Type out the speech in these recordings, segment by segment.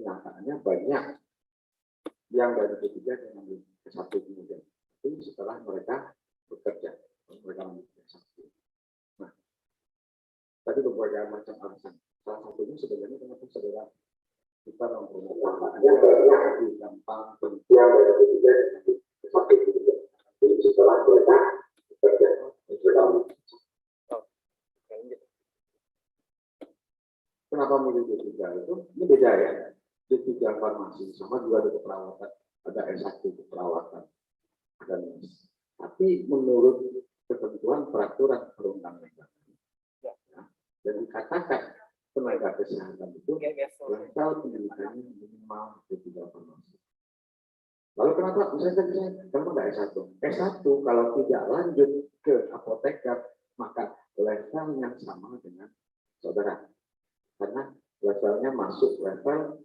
kenyataannya banyak yang dari D3 yang ambil S1 kemudian. Itu setelah mereka bekerja, mereka ambil S1. Nah, tadi beberapa macam alasan. Salah satunya sebenarnya kenapa saudara kita mempermudah lebih gampang yang dari D3 yang ambil S1 kemudian. Itu setelah mereka bekerja, mereka ambil. Kenapa milih D3 itu? Ini beda ya. D3 farmasi sama juga ada keperawatan, ada S1 keperawatan, ada medis. Tapi menurut ketentuan peraturan perundang-undangan, ya, dan dikatakan tenaga kesehatan itu level pendidikannya minimal D3 farmasi. Lalu kenapa? Misalnya kenapa nggak S1? S1 kalau tidak lanjut ke apoteker, maka levelnya sama dengan saudara. Karena levelnya masuk level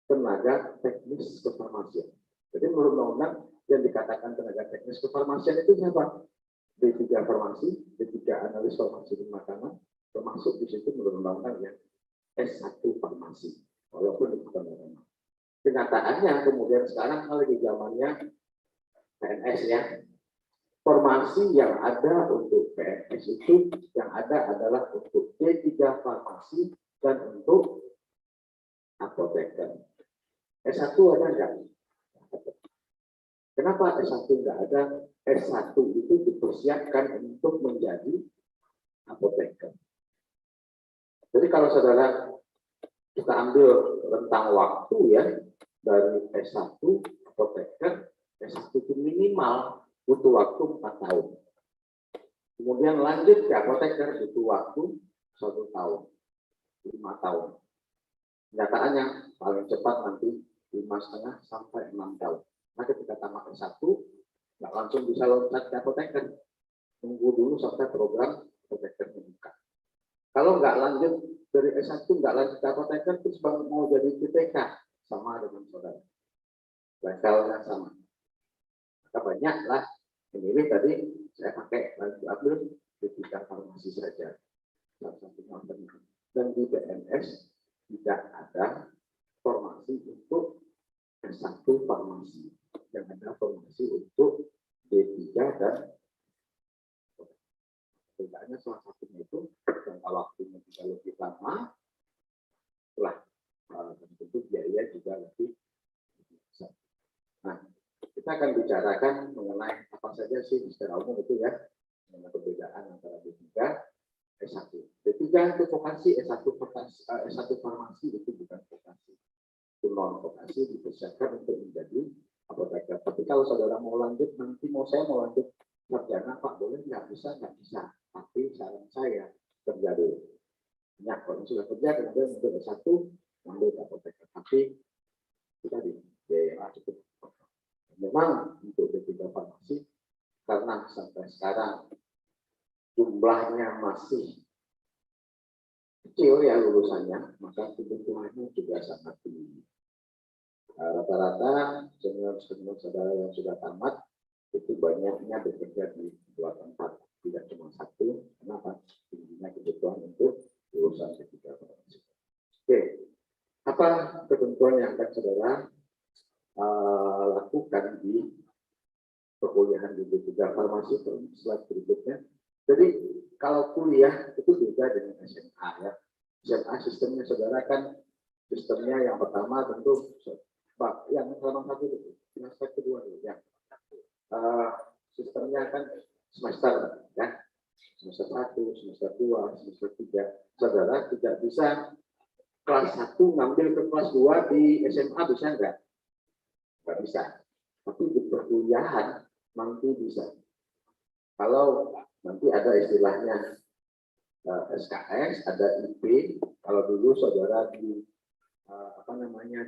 tenaga teknis kefarmasian. Jadi menurut undang-undang yang dikatakan tenaga teknis kefarmasian itu siapa? D3 farmasi, D3 analis farmasi dan makanan, termasuk di situ menurut undang-undang ya S1 farmasi, walaupun itu bukan. Kenyataannya kemudian sekarang kalau di zamannya PNS ya, formasi yang ada untuk PNS itu yang ada adalah untuk D3 farmasi dan untuk apoteker. S1 ada enggak? Kenapa S1 enggak ada? S1 itu dipersiapkan untuk menjadi apoteker. Jadi kalau saudara kita ambil rentang waktu ya dari S1 apoteker, S1 itu minimal butuh waktu 4 tahun. Kemudian lanjut ke apoteker butuh waktu 1 tahun, 5 tahun. Kenyataannya paling cepat nanti 5,5 sampai 6 tahun. Nah ketika tamat S1, nggak langsung bisa loncat ke apoteker. Tunggu dulu sampai program apoteker dibuka. Kalau nggak lanjut dari S1, nggak lanjut ke apoteker, terus mau jadi PTK, sama dengan saudara. Levelnya sama. Maka banyaklah ini tadi saya pakai ambil D3 farmasi saja. Dan di PNS tidak ada formasi untuk S1 farmasi. Yang ada formasi untuk D3 dan bedanya salah satunya itu jangka waktunya juga lebih lama, setelah tentu biaya juga lebih besar. Nah, kita akan bicarakan mengenai apa saja sih secara umum itu ya, mengenai perbedaan antara D3 S1. D3 itu vokasi, S1 farmasi itu bukan vokasi. Itu non vokasi dipersiapkan untuk menjadi apoteker. Tapi kalau saudara mau lanjut, nanti saya mau lanjut sarjana, Pak, boleh nggak? Bisa, nggak bisa. Tapi saran saya kerja dulu. Ya, kalau sudah kerja, kemudian untuk S1, ambil apoteker. Tapi kita di biaya cukup. Memang untuk D3 farmasi, karena sampai sekarang jumlahnya masih kecil ya lulusannya, maka kebutuhannya juga sangat tinggi. Rata-rata senior saudara yang sudah tamat itu banyaknya bekerja di 2 tempat, tidak cuma 1. Kenapa? Tingginya kebutuhan untuk lulusan D3 farmasi. Oke, apa ketentuan yang akan saudara lakukan di perkuliahan di D3 farmasi slide berikutnya? Jadi kalau kuliah itu beda dengan SMA ya. SMA sistemnya saudara kan sistemnya yang pertama tentu yang selama satu itu semester kedua ya. Sistemnya kan semester ya. Semester 1, semester 2, semester 3. Saudara tidak bisa kelas 1 ngambil ke kelas 2 di SMA bisa enggak? Enggak bisa. Tapi di perkuliahan nanti bisa. Kalau nanti ada istilahnya SKS, ada IP. Kalau dulu saudara di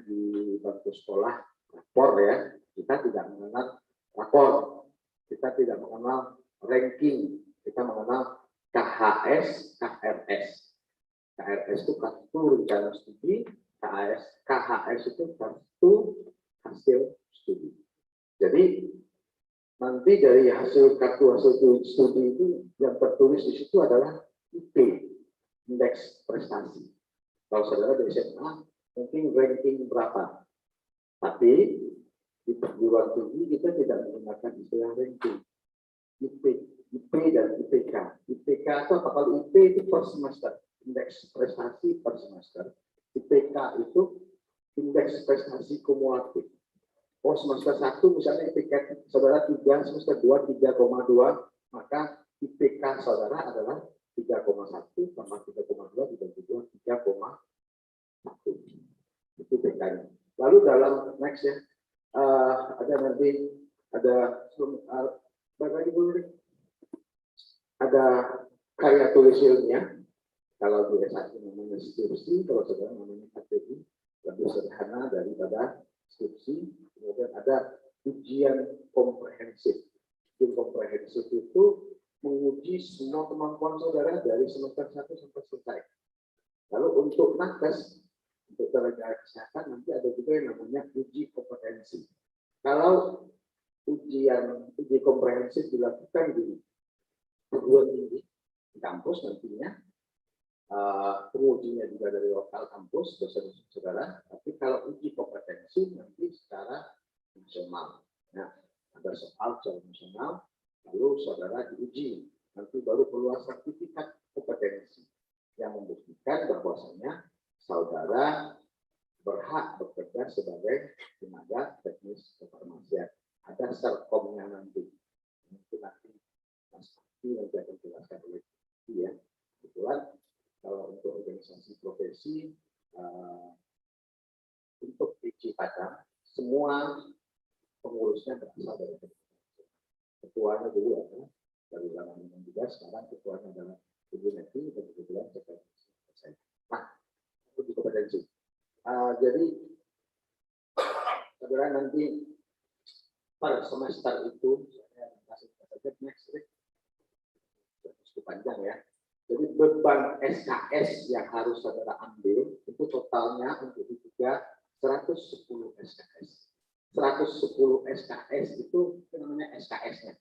di bangku sekolah rapor ya, kita tidak mengenal rapor, kita tidak mengenal ranking, kita mengenal KHS, KRS. KRS itu kartu rencana studi, KHS itu kartu hasil studi. Jadi nanti dari kartu hasil studi itu yang tertulis di situ adalah IP, indeks prestasi. Kalau saudara dari SMA mungkin ranking berapa. Tapi di perguruan tinggi kita tidak menggunakan istilah ranking. IP dan IPK. IPK itu apa? Kalau IP itu per semester, indeks prestasi per semester. IPK itu indeks prestasi kumulatif. Oh, semester 1 misalnya IPK saudara 3, semester 2 3,2, maka IPK saudara adalah 3,1 tambah 3,2 dibagi 2 3,1. Itu IPK-nya. Lalu dalam next ya, ada nanti ada bagi dulu nih. Ada karya tulis ilmiah. Kalau di S1 namanya skripsi, kalau saudara namanya KTI, lebih sederhana daripada skripsi. Kemudian ada ujian komprehensif. Ujian komprehensif itu menguji semua kemampuan saudara dari semester 1 sampai selesai. Lalu untuk nakes, untuk tenaga kesehatan nanti ada juga yang namanya uji kompetensi. Kalau uji komprehensif dilakukan di perguruan tinggi di kampus nantinya, pengujinya juga dari lokal kampus dosen saudara. Tapi kalau uji kompetensi nanti secara nasional. Nah, ada soal secara nasional, lalu saudara diuji, nanti baru keluar sertifikat kompetensi yang membuktikan bahwasanya saudara berhak bekerja sebagai tenaga teknis kefarmasian. Ada serkomnya nanti. Nanti nanti akan dijelaskan oleh dia. Kebetulan kalau untuk organisasi profesi untuk PJ Padang, semua pengurusnya berasal dari ketuanya dulu adalah dari Laman juga, sekarang ketuanya adalah Ibu Neti dan kebetulan saya. Nah, itu kompetensi. Jadi saudara nanti per semester itu saya kasih saja next week cukup panjang ya. Jadi beban SKS yang harus saudara ambil itu totalnya untuk D3 110 SKS. 110 SKS itu namanya SKS-nya.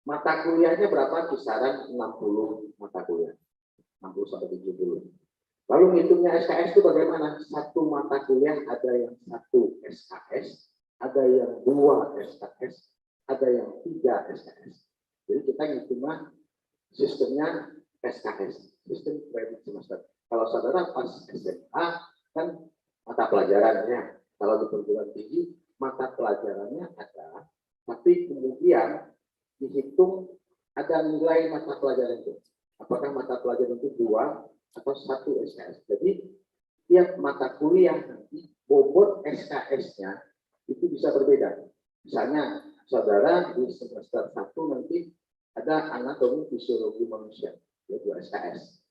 Mata kuliahnya berapa? Kisaran 60 mata kuliah. 60 sampai 70. Lalu ngitungnya SKS itu bagaimana? Satu mata kuliah ada yang 1 SKS, ada yang 2 SKS, ada yang 3 SKS. Jadi kita ngitungnya sistemnya SKS, sistem kredit semester. Kalau saudara pas SMA kan mata pelajarannya, kalau di perguruan tinggi mata pelajarannya ada, tapi kemudian dihitung ada nilai mata pelajaran itu. Apakah mata pelajaran itu 2 atau 1 SKS. Jadi tiap mata kuliah nanti bobot SKS-nya itu bisa berbeda. Misalnya saudara di semester 1 nanti ada anatomi fisiologi manusia, ya 2 SKS.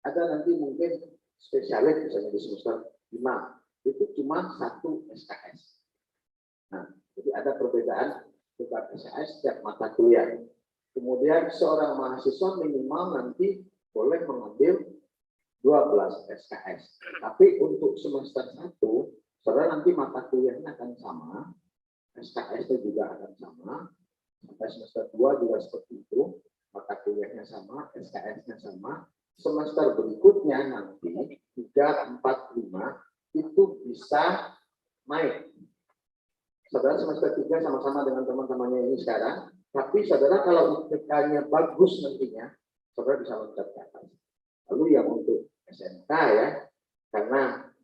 Ada nanti mungkin spesialis misalnya di semester 5, itu cuma 1 SKS. Nah, jadi ada perbedaan beban SKS setiap mata kuliah. Kemudian seorang mahasiswa minimal nanti boleh mengambil 12 SKS. Tapi untuk semester 1, saudara nanti mata kuliahnya akan sama, SKS-nya juga akan sama, sampai semester 2 juga seperti itu, mata kuliahnya sama, SKS-nya sama. Semester berikutnya nanti 3, 4, 5 itu bisa naik. Saudara semester 3 sama-sama dengan teman-temannya ini sekarang, tapi saudara kalau IPK-nya bagus nantinya, saudara bisa loncat ke atas. Lalu yang untuk SMK ya, karena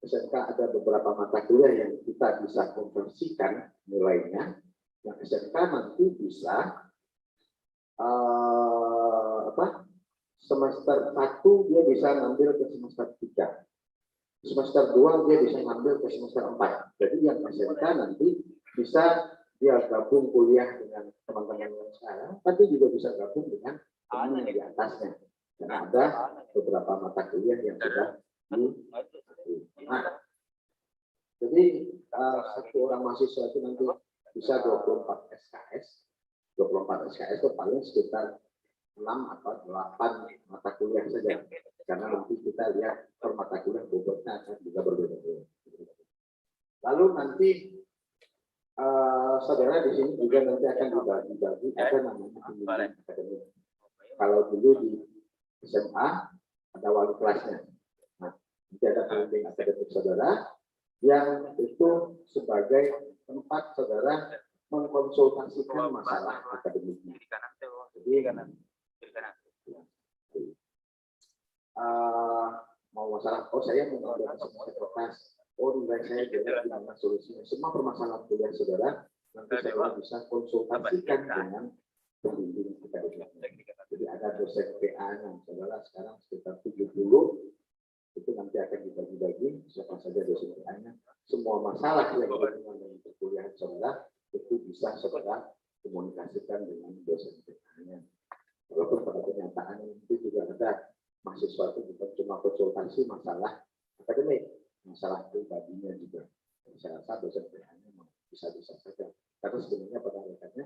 SMK ada beberapa mata kuliah yang kita bisa konversikan nilainya. Yang SMK nanti bisa semester 1 dia bisa ngambil ke semester 3. Semester 2 dia bisa ngambil ke semester 4. Jadi yang SMK nanti bisa dia gabung kuliah dengan teman-teman yang sekarang, tapi juga bisa gabung dengan teman yang di atasnya. Karena ada beberapa mata kuliah yang sudah jadi satu orang mahasiswa itu nanti bisa 24 SKS. 24 SKS itu paling sekitar 6 atau 8 mata kuliah saja. Karena nanti kita lihat per mata kuliah bobotnya akan juga berbeda-beda. Lalu nanti saudara di sini juga nanti akan dibagi ada namanya pembimbing akademik. Kalau dulu di SMA ada wali kelasnya. Nah, Nanti ada pembimbing akademik saudara yang itu sebagai tempat saudara mengkonsultasikan masalah akademiknya. Jadi mau masalah, saya mau mengambil kertas, nilai saya jadi gimana solusinya. Semua permasalahan kuliah saudara nanti saudara bisa konsultasikan dengan pembimbing akademik. Jadi ada dosen PA-nya, saudara sekarang sekitar 70, itu nanti akan dibagi-bagi siapa saja dosen PA-nya. Semua masalah yang berhubungan dengan perkuliahan saudara itu bisa saudara komunikasikan dengan dosen PA-nya. Walaupun pada kenyataannya itu juga ada mahasiswa itu bukan cuma konsultasi masalah akademik, masalah pribadinya juga. Saya rasa dosen PA-nya bisa-bisa saja. Karena sebenarnya pada hakikatnya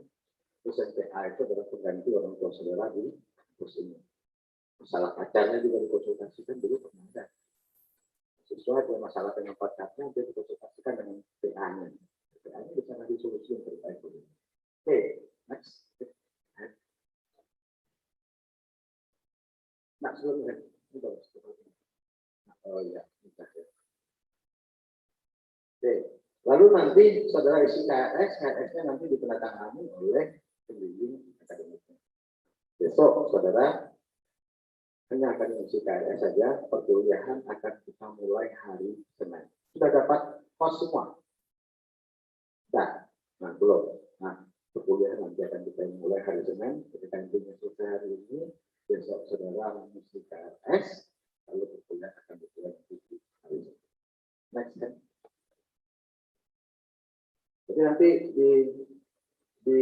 dosen PA itu adalah pengganti orang tua saudara di kampus ini. Masalah pacarnya juga dikonsultasikan dulu pernah ada. Sesuai dengan masalah dengan pacarnya dia dikonsultasikan dengan PA-nya. PA-nya bisa ngasih solusi yang terbaik. Oke, next. Nah, sebelumnya ini bagus. Oh iya, bisa ya. Oke, lalu nanti saudara isi KRS-nya nanti ditandatangani oleh pembimbing akademiknya. Besok saudara hanya akan mengisi KRS saja, perkuliahan akan kita mulai hari Senin. Sudah dapat host semua? Nah, belum. Nah, perkuliahan nanti akan kita mulai hari Senin, ketika intinya selesai hari ini, besok saudara mengisi KRS, lalu perkuliahan akan dimulai di hari Senin. Next kan? Jadi nanti di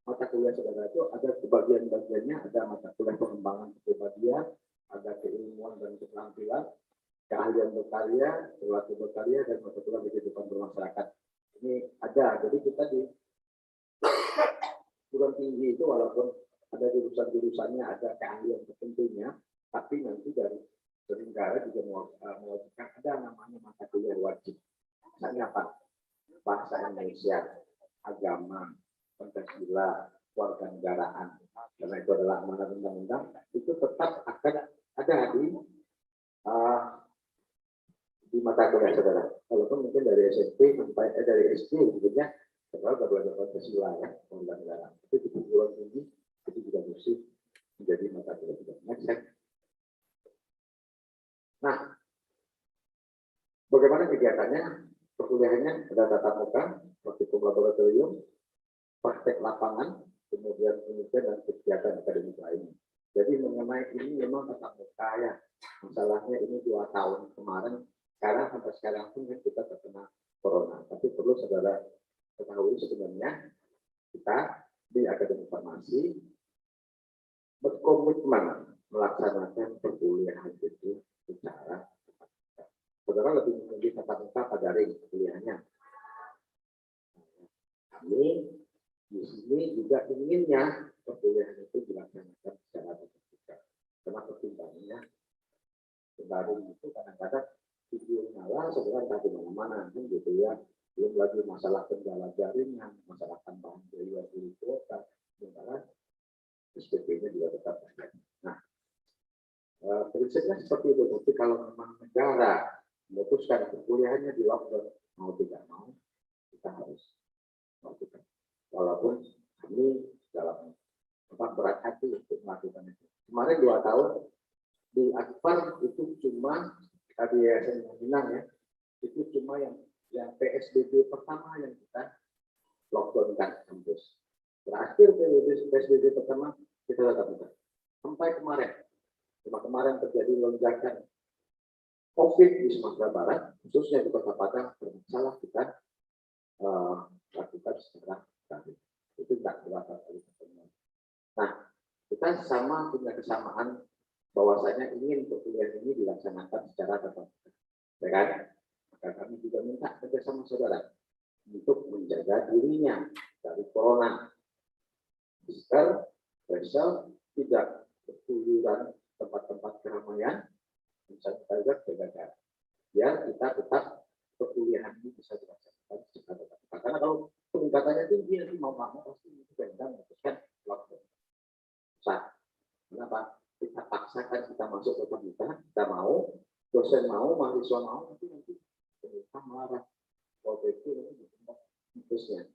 mata kuliah saudara itu ada kebagian-bagiannya, ada mata kuliah pengembangan kepribadian, ada keilmuan dan keterampilan, keahlian berkarya, perilaku berkarya, dan mata kuliah kehidupan bermasyarakat. Ini ada, jadi kita di perguruan tinggi itu walaupun ada jurusan-jurusannya, ada keahlian tertentunya, tapi nanti dari negara juga mewajibkan ada namanya mata kuliah wajib. Misalnya apa? Bahasa Indonesia, agama, Pancasila, kewarganegaraan, karena itu adalah amanat undang-undang, itu tetap akan ada di mata kuliah saudara. Walaupun mungkin dari SMP sampai dari SD mungkinnya saudara sudah belajar Pancasila ya, kewarganegaraan. Itu di perguruan tinggi itu juga mesti menjadi mata kuliah juga. Next. Nah, bagaimana kegiatannya? Perkuliahannya ada tatap muka, praktikum laboratorium, praktek lapangan, kemudian penelitian dan kegiatan akademik lainnya. Jadi mengenai ini memang tatap muka ya. Masalahnya ini 2 tahun kemarin, sampai sekarang pun kita terkena corona. Tapi perlu saudara ketahui sebenarnya kita di Akademi Farmasi berkomitmen melaksanakan perkuliahan itu secara saudara lebih memilih tatap muka pada daring kuliahnya. Kami di sini juga inginnya perkuliahan itu dilaksanakan secara tatap muka. Karena pertimbangannya daring itu kadang-kadang video nyala, saudara entah di mana-mana kan gitu ya. Belum lagi masalah kendala jaringan, masalah tambahan biaya guru kuota, sementara SPP-nya juga tetap ada. Nah, prinsipnya seperti itu. Tapi kalau memang negara memutuskan perkuliahannya di lockdown, mau tidak mau kita harus melakukan. Walaupun kami dalam berat hati untuk melakukan itu. Kemarin 2 tahun di Akbar itu cuma di Yayasan Minang ya, itu cuma yang PSBB pertama yang kita lockdownkan kampus. Terakhir PSBB pertama kita tetap buka. Sampai kemarin terjadi lonjakan COVID di Sumatera Barat, khususnya di Kota Padang, bermasalah kita lakukan secara daring. Itu tidak berapa kali pertemuan. Nah, kita sama punya kesamaan bahwasanya ingin perkuliahan ini dilaksanakan secara tatap muka, ya kan? Maka kami juga minta kerjasama saudara untuk menjaga dirinya dari corona. Masker, facial, tidak berkeluyuran tempat-tempat keramaian, bisa kita jaga jarak. Biar kita tetap perkuliahan ini bisa dilaksanakan secara tatap muka. Karena kalau peningkatannya tinggi nanti mau pasti itu memutuskan lockdown. Kenapa? Kita paksakan kita masuk tetap muka, kita mau, dosen mau, mahasiswa mau, nanti pemerintah melarang. OPT khususnya.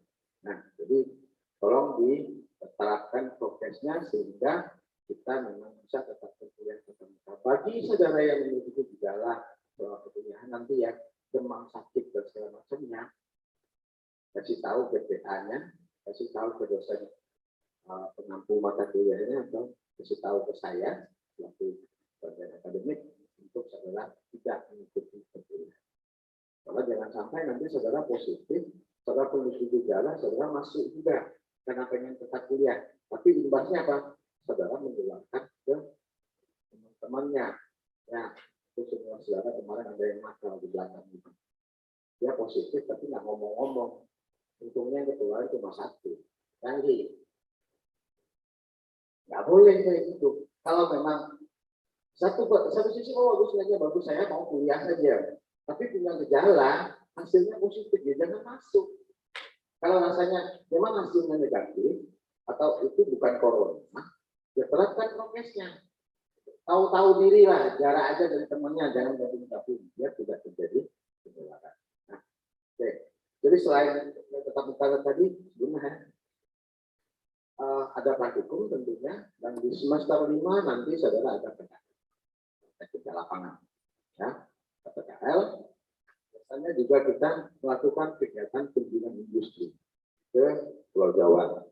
Nah, jadi tolong diterapkan prokesnya sehingga kita memang bisa tetap berkuliah tetap muka. Bagi saudara yang memiliki gejala soal perkuliahan nanti ya, demam, sakit dan segala macamnya, kasih tahu ke PA-nya, kasih tahu ke dosen pengampu mata kuliahnya, atau kasih tahu ke saya selaku bagian akademik untuk saudara tidak mengikuti perkuliahan. Karena jangan sampai nanti saudara positif, saudara memiliki gejala, saudara masuk juga karena pengen tetap kuliah. Tapi imbasnya apa? Saudara menjelaskan ke teman-temannya. Ya, itu semua saudara kemarin ada yang nakal di belakang itu. Dia positif tapi nggak ngomong-ngomong. Untungnya yang keluar cuma satu. Lagi. Nggak boleh kayak gitu. Kalau memang satu sisi bagus saja, bagus saya mau kuliah saja. Tapi punya gejala, hasilnya positif, ya jangan masuk. Kalau rasanya memang hasilnya negatif, atau itu bukan corona, ya terapkan prokesnya. Tahu-tahu diri lah, jarak aja dari temannya, jangan gabung-gabung, biar tidak terjadi penularan. Nah, oke. Jadi selain tetap muka tadi, sebenarnya ada praktikum tentunya, dan di semester 5 nanti saudara ada PKL lapangan. Ya. PKL, biasanya juga kita melakukan kegiatan kunjungan industri ke Pulau Jawa.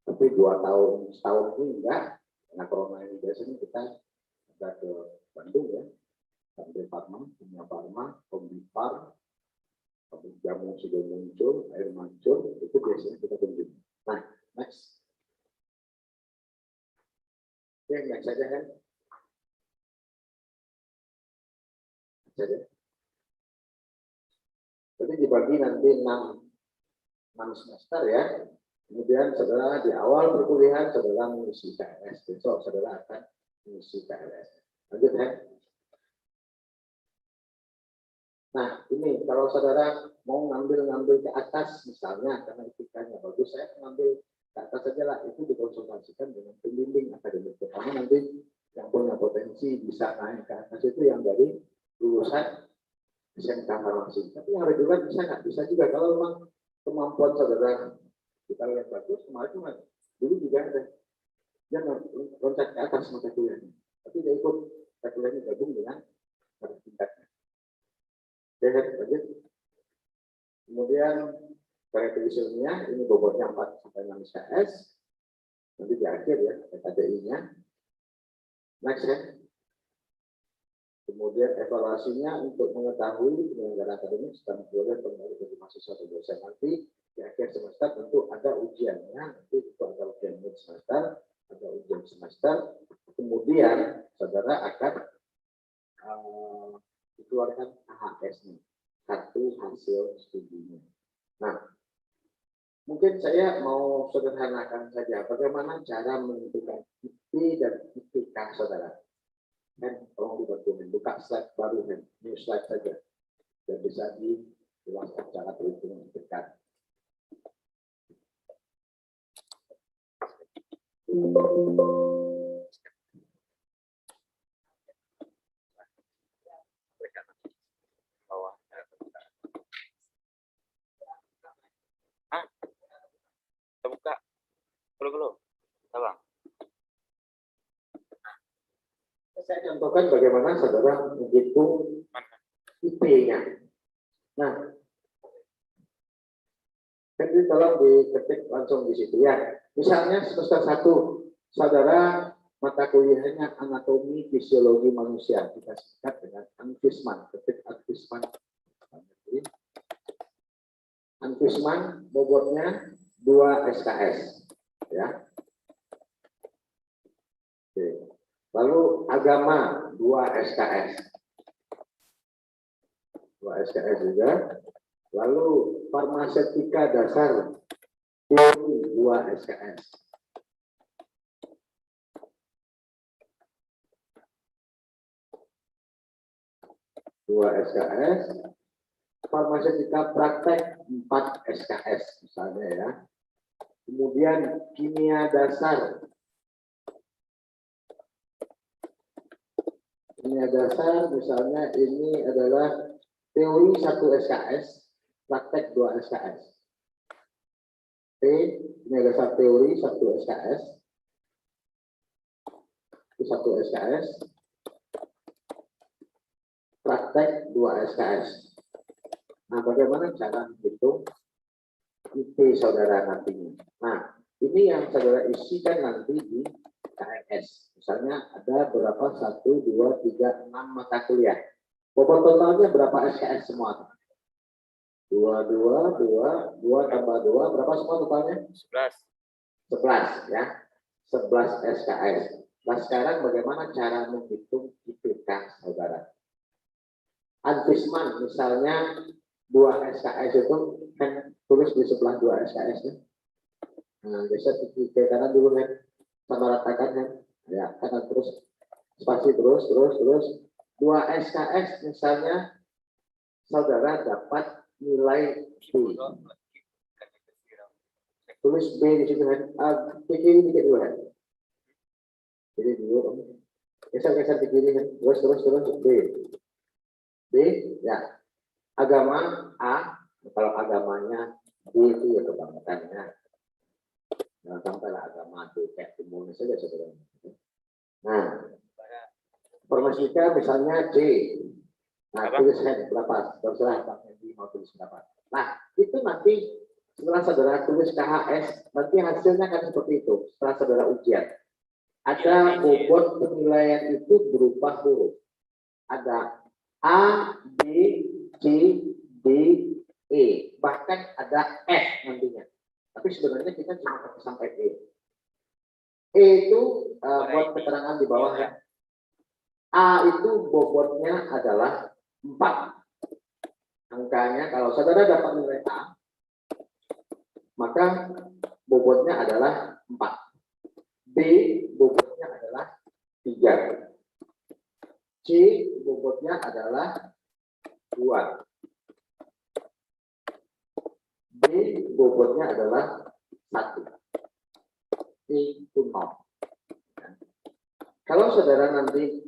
Tapi 2 tahun, setahun ini enggak, karena corona ini biasanya kita ada ke Bandung ya, sampai Farma, Kimia Farma, Kombipar, pabrik jamu sudah muncul, air mancur, itu biasanya kita kunjungi. Nah, next. Oke, next saja kan. Saja. Jadi dibagi nanti 6 semester ya. Kemudian saudara di awal perkuliahan saudara mengisi KLS. Besok saudara akan mengisi KLS. Lanjut ya. Nah ini kalau saudara mau ngambil ke atas misalnya karena etikanya bagus, saya ngambil ke atas saja lah. Itu dikonsultasikan dengan pembimbing akademik. Karena nanti yang punya potensi bisa naik ke atas itu yang dari lulusan SMK farmasi. Tapi yang reguler bisa nggak? Bisa juga kalau memang kemampuan saudara kita lihat bagus. Kemarin dulu juga ada dia loncat ke atas mata kuliahnya, tapi dia ikut mata kuliahnya gabung dengan pada tingkatnya. Lanjut. Kemudian karakteristiknya ini bobotnya 4-6 SKS. Nanti di akhir ya KDI-nya. Next ya. Kemudian evaluasinya untuk mengetahui penyelenggara akademik sedang boleh kembali dari mahasiswa atau dosen nanti di akhir semester tentu ada ujiannya, nanti itu ada ujian mid semester, ada ujian semester, kemudian saudara akan dikeluarkan KHS-nya, kartu hasil studinya. Nah, mungkin saya mau sederhanakan saja bagaimana cara menentukan IP dan IPK saudara. Dan tolong dibantuin buka slide baru dan new slide saja dan bisa dijelaskan cara perhitungan dekat. Buka belum abang. Saya contohkan bagaimana saudara menghitung IP-nya. Nah, jadi tolong diketik langsung di situ ya. Misalnya semester 1, saudara mata kuliahnya anatomi fisiologi manusia, kita singkat dengan Anfisman. Ketik Anfisman. Anfisman bobotnya 2 SKS, ya. Oke. Lalu agama 2 SKS. 2 SKS juga. Lalu farmaseutika dasar 2 SKS. Farmaseutika praktek 4 SKS misalnya ya. Kemudian kimia dasar nilainya dasar, misalnya ini adalah teori 1 SKS, praktek 2 SKS. T, nilai dasar teori 1 SKS, itu 1 SKS, praktek 2 SKS. Nah, bagaimana cara menghitung IP saudara nantinya? Nah, ini yang saudara isikan nanti di KRS. Misalnya ada berapa? 1, 2, 3, 6 mata kuliah. Bobot totalnya berapa SKS semua? 2 tambah 2, berapa semua totalnya? 11 ya. 11 SKS. Nah, sekarang bagaimana cara menghitung IPK saudara? Antisman misalnya 2 SKS itu kan tulis di sebelah 2 SKS nya. Nah, geser ke kanan dulu kan, sama ratakan kan, ya kanan terus, spasi terus. 2 SKS misalnya saudara dapat nilai B. Tulis B di situ kan, ke kiri dikit dulu kan. Jadi dulu, geser ke kiri kan, terus B, ya. Agama A, kalau agamanya B itu ya kebanggaannya. Nah, sampailah agama B kayak komunis saja saudara. Nah, informatika misalnya C. Nah, tulis berapa? Terserah Pak Hendi mau tulis berapa. Nah, itu nanti setelah saudara tulis KHS, nanti hasilnya akan seperti itu. Setelah saudara ujian, ada bobot penilaian itu berupa huruf. Ada A, B, C, D, E. Bahkan ada F nantinya. Tapi sebenarnya kita cuma pakai sampai E. E itu buat keterangan di bawah ya. A itu bobotnya adalah 4. Angkanya kalau saudara dapat nilai A, maka bobotnya adalah 4. B bobotnya adalah 3. C bobotnya adalah 2. D bobotnya adalah 1. E itu 0. Kalau saudara nanti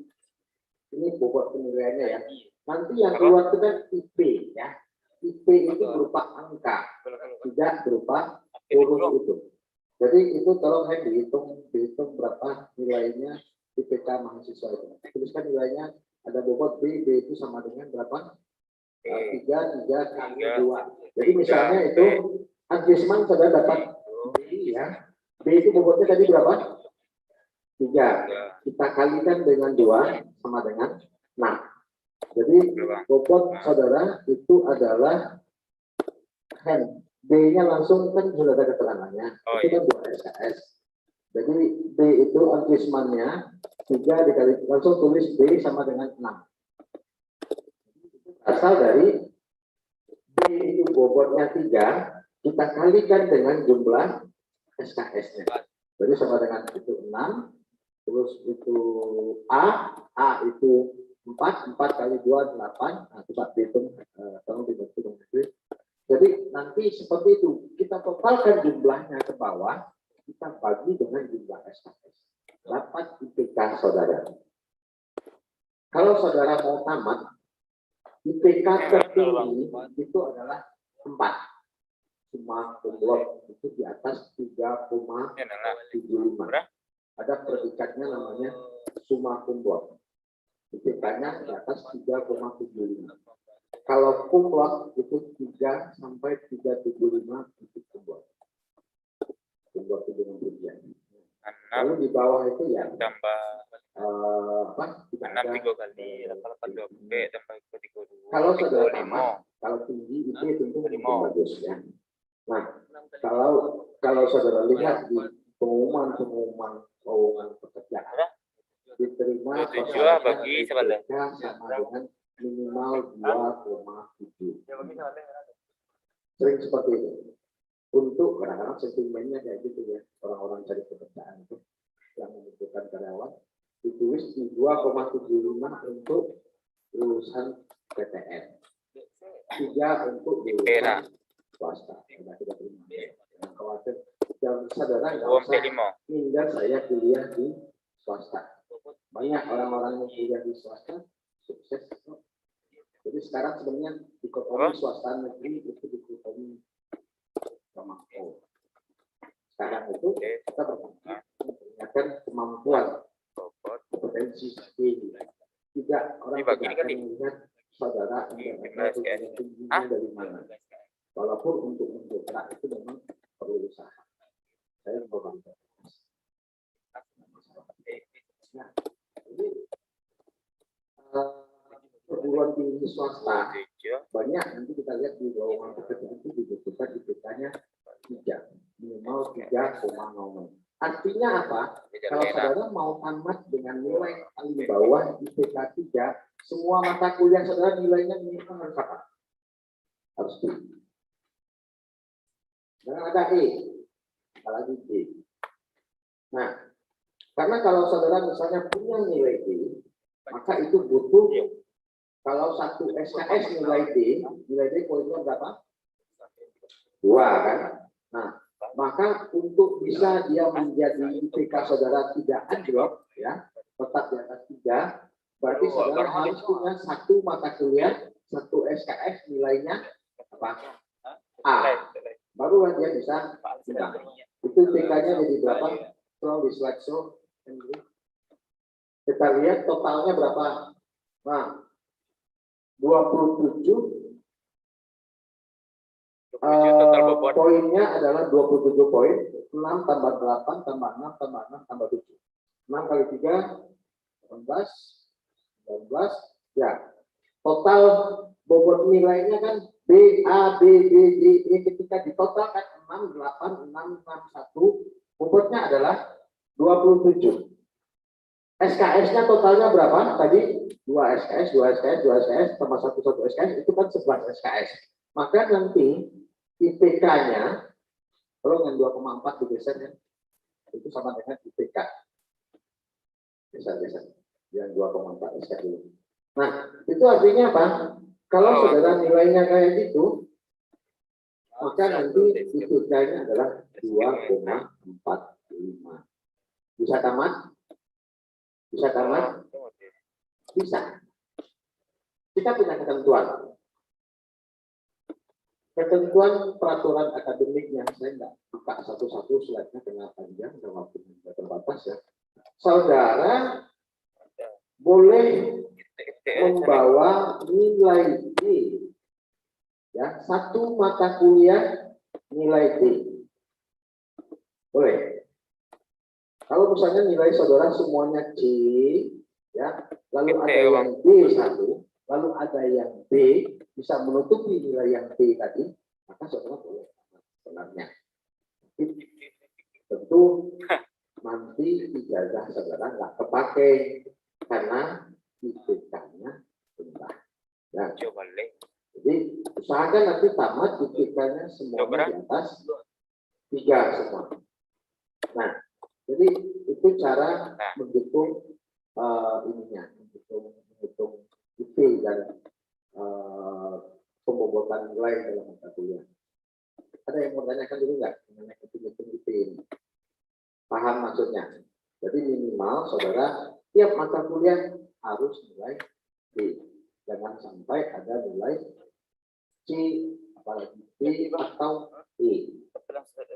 ini bobot penilaiannya ya. Nanti yang keluar itu kan IP ya. IP itu berupa angka, tidak berupa huruf itu. Jadi itu tolong dihitung berapa nilainya IPK mahasiswa itu. Tuliskan nilainya, ada bobot B itu sama dengan berapa? 3 kali 2. Jadi misalnya itu adjustment saudara dapat B ya. B itu bobotnya tadi berapa? 3. Kita kalikan dengan 2 sama dengan 6. Jadi bobot saudara itu adalah B-nya langsung kan sudah ada keterangannya. Itu kan 2 SKS. Jadi B itu adjustment-nya 3 dikali langsung tulis B sama dengan 6. Asal dari B itu bobotnya 3, kita kalikan dengan jumlah SKS-nya. Jadi sama dengan itu 6. Terus itu A itu 4 kali 2, 8. Nah, coba dihitung, tolong dibantu dengan duit. Jadi nanti seperti itu, kita totalkan jumlahnya ke bawah, kita bagi dengan jumlah SKS. Dapat IPK saudara. Kalau saudara mau tamat, IPK tertinggi itu adalah 4. Summa kumlot itu di atas 3,75. Ada predikatnya namanya summa kumlot. IPK-nya di atas 3,75. Kalau kumlot itu 3 sampai 3,75 itu kumlot. Kumlot itu dengan ujian. Lalu di bawah itu ya tambah apa? 6 3 kali 8 2 B tambah 32. Kalau saudara tamat, kalau tinggi itu tentu lebih bagus ya. Nah, kalau saudara lihat di pengumuman lowongan pekerjaan diterima bagi sama dengan minimal 2,7. Sering seperti itu. Untuk kadang-kadang sentimennya kayak gitu ya, orang-orang cari pekerjaan itu yang membutuhkan karyawan ditulis di 2,75 untuk lulusan PTN, 3 untuk lulusan swasta. Sudah tidak terima. Yang khawatir dan saudara nggak usah hingga saya kuliah di swasta. Banyak orang-orang yang kuliah di swasta sukses. Jadi sekarang sebenarnya dikotomi swasta negeri itu dikotomi sama sekarang itu kita memperlihatkan kemampuan kompetensi skill. Tidak orang tidak akan melihat saudara tingginya dari mana. Walaupun untuk mendongkrak itu memang perlu usaha. Saya membantu. Nah, jadi perguruan tinggi swasta banyak, nanti kita lihat di lowongan pekerjaan itu dibutuhkan IPK-nya 3, minimal 3,0. Artinya apa? Kalau saudara mau tamat dengan nilai paling bawah IPK 3, semua mata kuliah saudara nilainya minimal harus apa? Harus B. Jangan ada E, apalagi D. Nah, karena kalau saudara misalnya punya nilai D, maka itu butuh, kalau satu SKS nilai D poinnya berapa? 2 kan? Nah, maka untuk bisa dia menjadi IPK saudara tidak anjlok, ya, tetap di atas 3, berarti saudara harus punya satu mata kuliah, satu SKS nilainya apa? A. Baru dia bisa bintang. Itu IPK-nya jadi berapa? Kalau di slide show, kita lihat totalnya berapa? Nah, 27. Poinnya adalah 27 poin, 6 tambah 8 tambah 6 tambah 6 tambah 7. 6 kali 3, 18, 19, ya. Total bobot nilainya kan B, A, B, B, D, E, ketika ditotalkan 6, 8, 6, 6, 1, bobotnya adalah 27. SKS-nya totalnya berapa? Tadi 2 SKS, 2 SKS, 2 SKS, tambah 1 SKS, itu kan 11 SKS. Maka nanti IPK-nya, kalau dengan 2,4 digeser ya, itu sama dengan IPK. Geser-geser. Yang 2,4 SKS dulu. Nah, itu artinya apa? Kalau saudara nilainya kayak gitu, maka nanti IPK-nya adalah 2,45. Bisa tamat? Bisa tamat? Bisa. Kita punya ketentuan. Ketentuan peraturan akademiknya, saya nggak buka satu-satu slide-nya karena panjang dan waktunya terbatas ya. Saudara boleh membawa nilai D, ya, satu mata kuliah nilai D. Boleh. Kalau misalnya nilai saudara semuanya C, ya, lalu ada yang D1, lalu ada yang B, bisa menutupi nilai yang B tadi, maka saudara boleh sebenarnya. Tentu nanti ijazah saudara nggak kepakai karena IPK-nya rendah. Ya. Jadi usahakan nanti tamat IPK-nya semuanya di atas 3 semua. Nah, jadi itu cara menghitung ininya, menghitung IP dan pembobotan nilai dalam mata kuliah. Ada yang mau tanyakan dulu nggak mengenai hitung IP ini? Paham maksudnya? Jadi minimal saudara tiap mata kuliah harus nilai B. Jangan sampai ada nilai C, apalagi B atau E.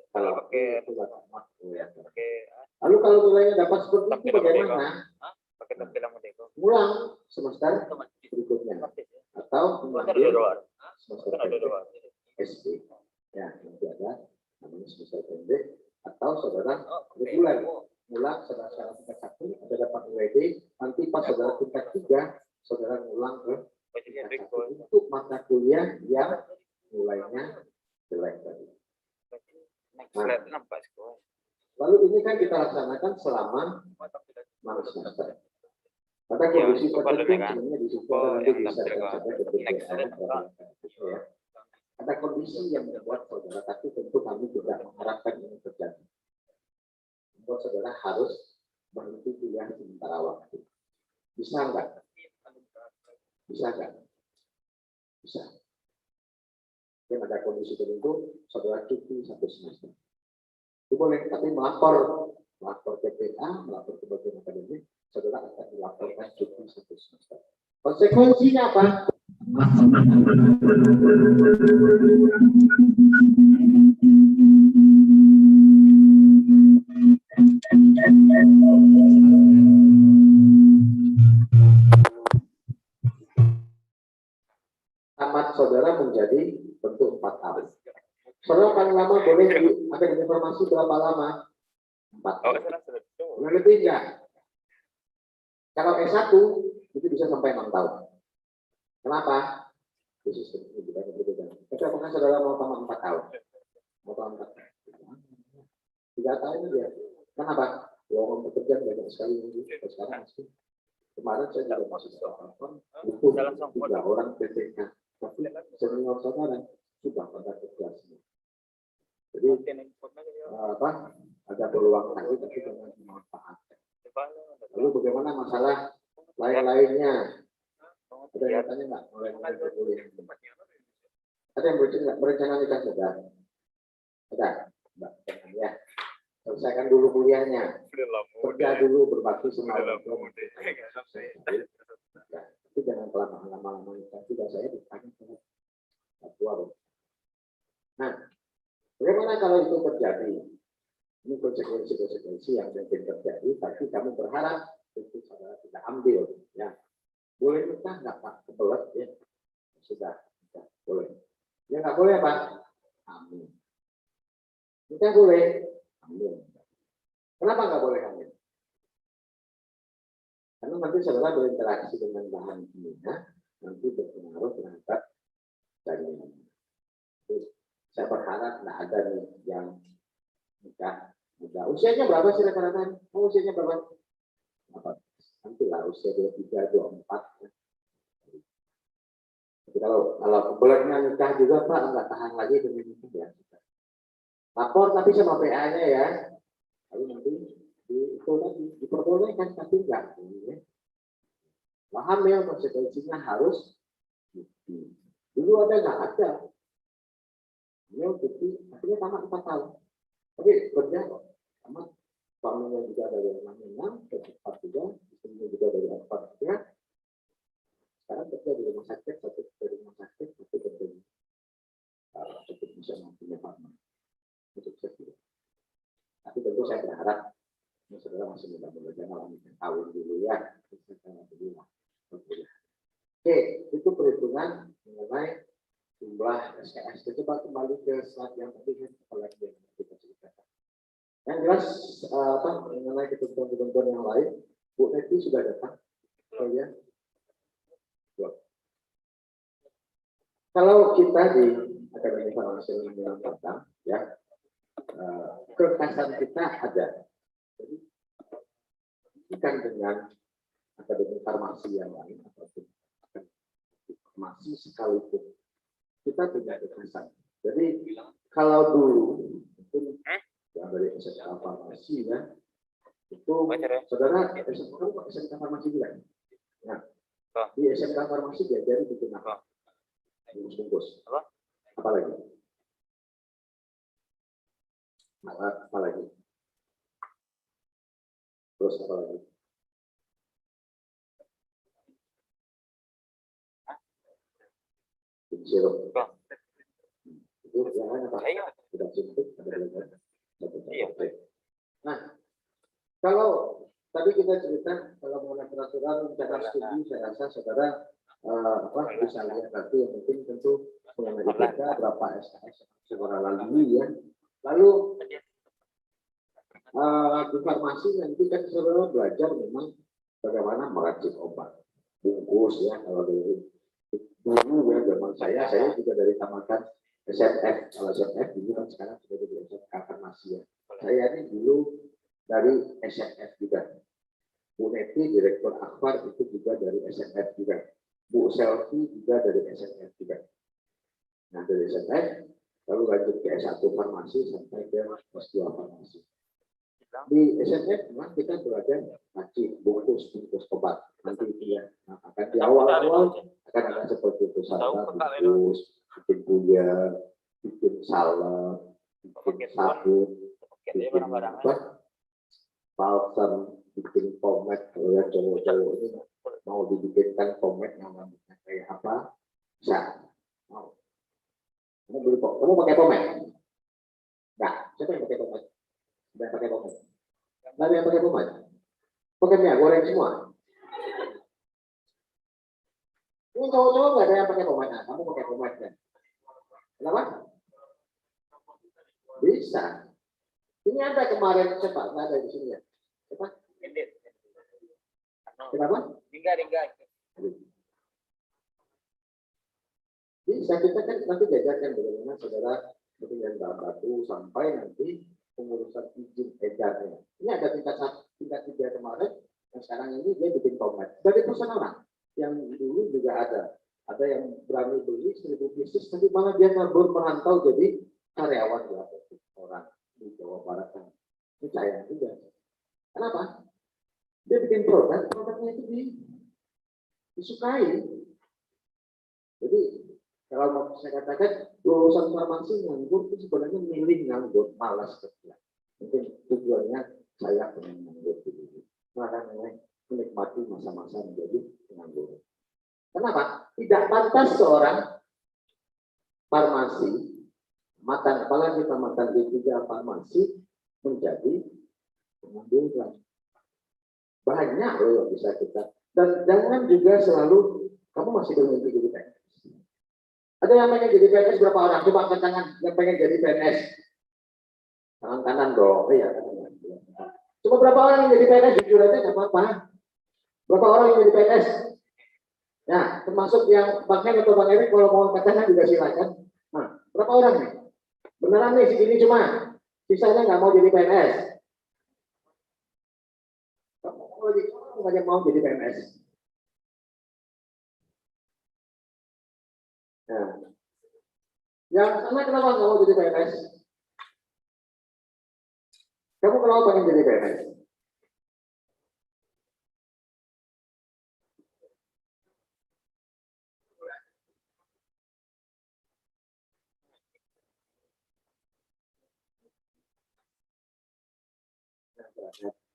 Kalau pakai itu lalu kalau nilainya dapat seperti itu bagaimana? Ulang semester berikutnya atau mengambil semester pendek SD. Ya, nanti ada namanya semester pendek atau saudara reguler. Ulang saudara tingkat 1 ada dapat nilai D, nanti pas saudara tingkat 3 saudara ulang ke tingkat 1 untuk mata kuliah yang nilainya jelek tadi. Nah, lalu ini kan kita laksanakan selama 6 semester. Pada kondisi tertentu sebenarnya di situ ada nanti bisa saja ya. Ada kondisi yang membuat saudara, tapi tentu kami tidak mengharapkan ini terjadi. Membuat saudara harus berhenti kuliah sementara waktu. Bisa enggak? Bisa enggak? Bisa. Dan ada kondisi tertentu saudara cuti 1 semester. Itu boleh, tapi melapor lapor PPA, melapor ke bagian akademik, saudara akan dilaporkan cuti 1 semester. Konsekuensinya apa? Tamat saudara menjadi bentuk 4 tahun. Saudara paling lama boleh di akademi farmasi berapa lama? 4 tahun. Lebih enggak? Kalau S1 itu bisa sampai 6 tahun. Kenapa? Sistem ini bukan berbeda. Tapi apakah saudara mau tamat 4 tahun? Mau tamat 4 tahun? 3 tahun aja. Kenapa? Lowongan pekerjaan banyak sekali ini. Sekarang masih. Kemarin saya juga masih telepon butuh 3 orang PTK. Tapi senior saudara sudah pada kerja semua. Jadi ada peluang lagi tapi dengan dimanfaatkan. Lalu bagaimana masalah lain-lainnya? Ada yang tanya nggak? Ada yang berencana nikah sudah? Ada? Mbak, ya. Selesaikan dulu kuliahnya. Kerja dulu berbakti sama orang tua. Tapi jangan kelamaan lama-lama nikah. Tidak saya ditanya tua. Nah, bagaimana kalau itu terjadi? Ini konsekuensi yang mungkin terjadi, tapi kamu berharap itu saudara tidak ambil, ya. Boleh nikah nggak Pak? Kebelet ya, sudah boleh. Ya nggak boleh Pak? Amin. Nikah boleh? Amin. Kenapa nggak boleh amin? Karena nanti saudara berinteraksi dengan bahan kimia, nanti berpengaruh terhadap janinnya. Saya berharap nggak ada nih yang nikah muda. Usianya berapa sih rata-rata? Oh, usianya berapa? Nanti lah usia 23, 24. Jadi kalau kebeletnya nikah juga Pak nggak tahan lagi dengan nikah ya. Lapor tapi sama PA-nya ya. Lalu nanti itu tadi diperbolehkan tapi enggak. Ya. Paham ya konsekuensinya harus bukti. Dulu ada nggak ada. Ya bukti akhirnya tamat 4 tahun. Tapi kerja kok tamat. Suaminya juga dari yang cepat juga, istrinya juga dari Akbar juga. Sekarang kerja di rumah sakit, satu dari rumah sakit, satu kerja di cukup bisa mempunyai partner. Sukses juga. Tapi tentu saya berharap, ini saudara masih muda-muda, jangan tahun dulu ya. Oke, itu perhitungan mengenai jumlah SKS. Coba kembali ke slide yang tadi, apalagi yang kita ceritakan. Yang jelas mengenai ketentuan-ketentuan yang lain, Bu Neti sudah datang. Oh ya. Kalau kita di Akademi Farmasi Unggul Batang, ya, kekhasan kita ada. Jadi, bukan dengan Akademi Farmasi yang lain ataupun farmasi sekalipun kita punya kekhasan. Jadi kalau dulu mungkin yang dari SMK Farmasi ya, itu saudara SMK Farmasi juga. Nah, di SMK Farmasi diajari bikin apa? Bungkus-bungkus. Apa lagi? Apa lagi? Terus apa lagi? Sirup. Itu yang lain apa? Sudah suntik, ada belajar. Nah, kalau tadi kita cerita kalau mengenai peraturan cara studi, saya rasa saudara bisa lihat nanti yang penting tentu mengenai IPK berapa SKS secara lalui ya. Lalu di farmasi nanti kan saudara belajar memang bagaimana meracik obat bungkus ya. Kalau dari dulu ya zaman saya juga dari tamatan SMF. Kalau SMF dulu kan sekarang sudah jadi SMK Farmasi ya. Saya ini dulu dari SMF juga. Bu Neti, Direktur Akbar itu juga dari SMF juga. Bu Selvi juga dari SMF juga. Nah dari SMF, lalu lanjut ke S1 Farmasi sampai ke S2 Farmasi. Di SMF memang kita belajar ngaji bungkus obat. Nanti itu ya, nah, akan di awal-awal akan ada seperti itu salah bungkus, bikin kuliah, bikin salep, bikin sabun, bikin apa, balsam, bikin pomade, kalau yang cowok-cowok ini mau dibikinkan pomade yang rambutnya kayak apa? Bisa. Mau. Kamu beli pomade, kamu pakai pomade? Enggak, siapa yang pakai pomade? Ada yang pakai pomade? Nggak ada yang pakai pomade? Pakai minyak goreng semua. Ini cowok-cowok nggak ada yang pakai pomade, nah, kamu pakai pomade kan? Kenapa? Bisa. Ini ada kemarin, cepat nggak ada di sini ya? Cepat. Kenapa? Ringga. Bisa kita kan nanti jajarkan bagaimana saudara dengan bahan batu sampai nanti pengurusan izin edarnya. Ini ada tingkat 3 kemarin, yang sekarang ini dia bikin pomade. Dari perusahaan orang yang dulu juga ada yang berani beli 1000 pieces, tapi malah dia kabur merantau jadi karyawan ya orang di Jawa Barat kan. Ini sayang juga. Kenapa? Dia bikin produknya itu disukai. Jadi kalau mau saya katakan lulusan farmasi nganggur itu sebenarnya milih nganggur, malas kerja. Mungkin tujuannya saya pengen nganggur dulu. Maka menikmati masa-masa menjadi pengangguran. Kenapa? Tidak pantas seorang farmasi, apalagi tamatan D3 farmasi menjadi pengangguran. Banyak loh yang bisa kita. Dan jangan juga selalu kamu masih bermimpi jadi PNS. Ada yang pengen jadi PNS berapa orang? Coba angkat tangan yang pengen jadi PNS. Tangan kanan dong. Iya, kanan. Cuma berapa orang yang jadi PNS? Jujur aja nggak apa-apa. Berapa orang yang jadi PNS? Nah, termasuk yang Bang Hen atau Bang Erik kalau mau angkat tangan juga silakan. Nah, berapa orang nih? Beneran nih segini cuma. Sisanya nggak mau jadi PNS. Kamu nggak mau jadi PNS. Nah, yang sana kenapa nggak mau jadi PNS? Kamu kenapa pengen jadi PNS?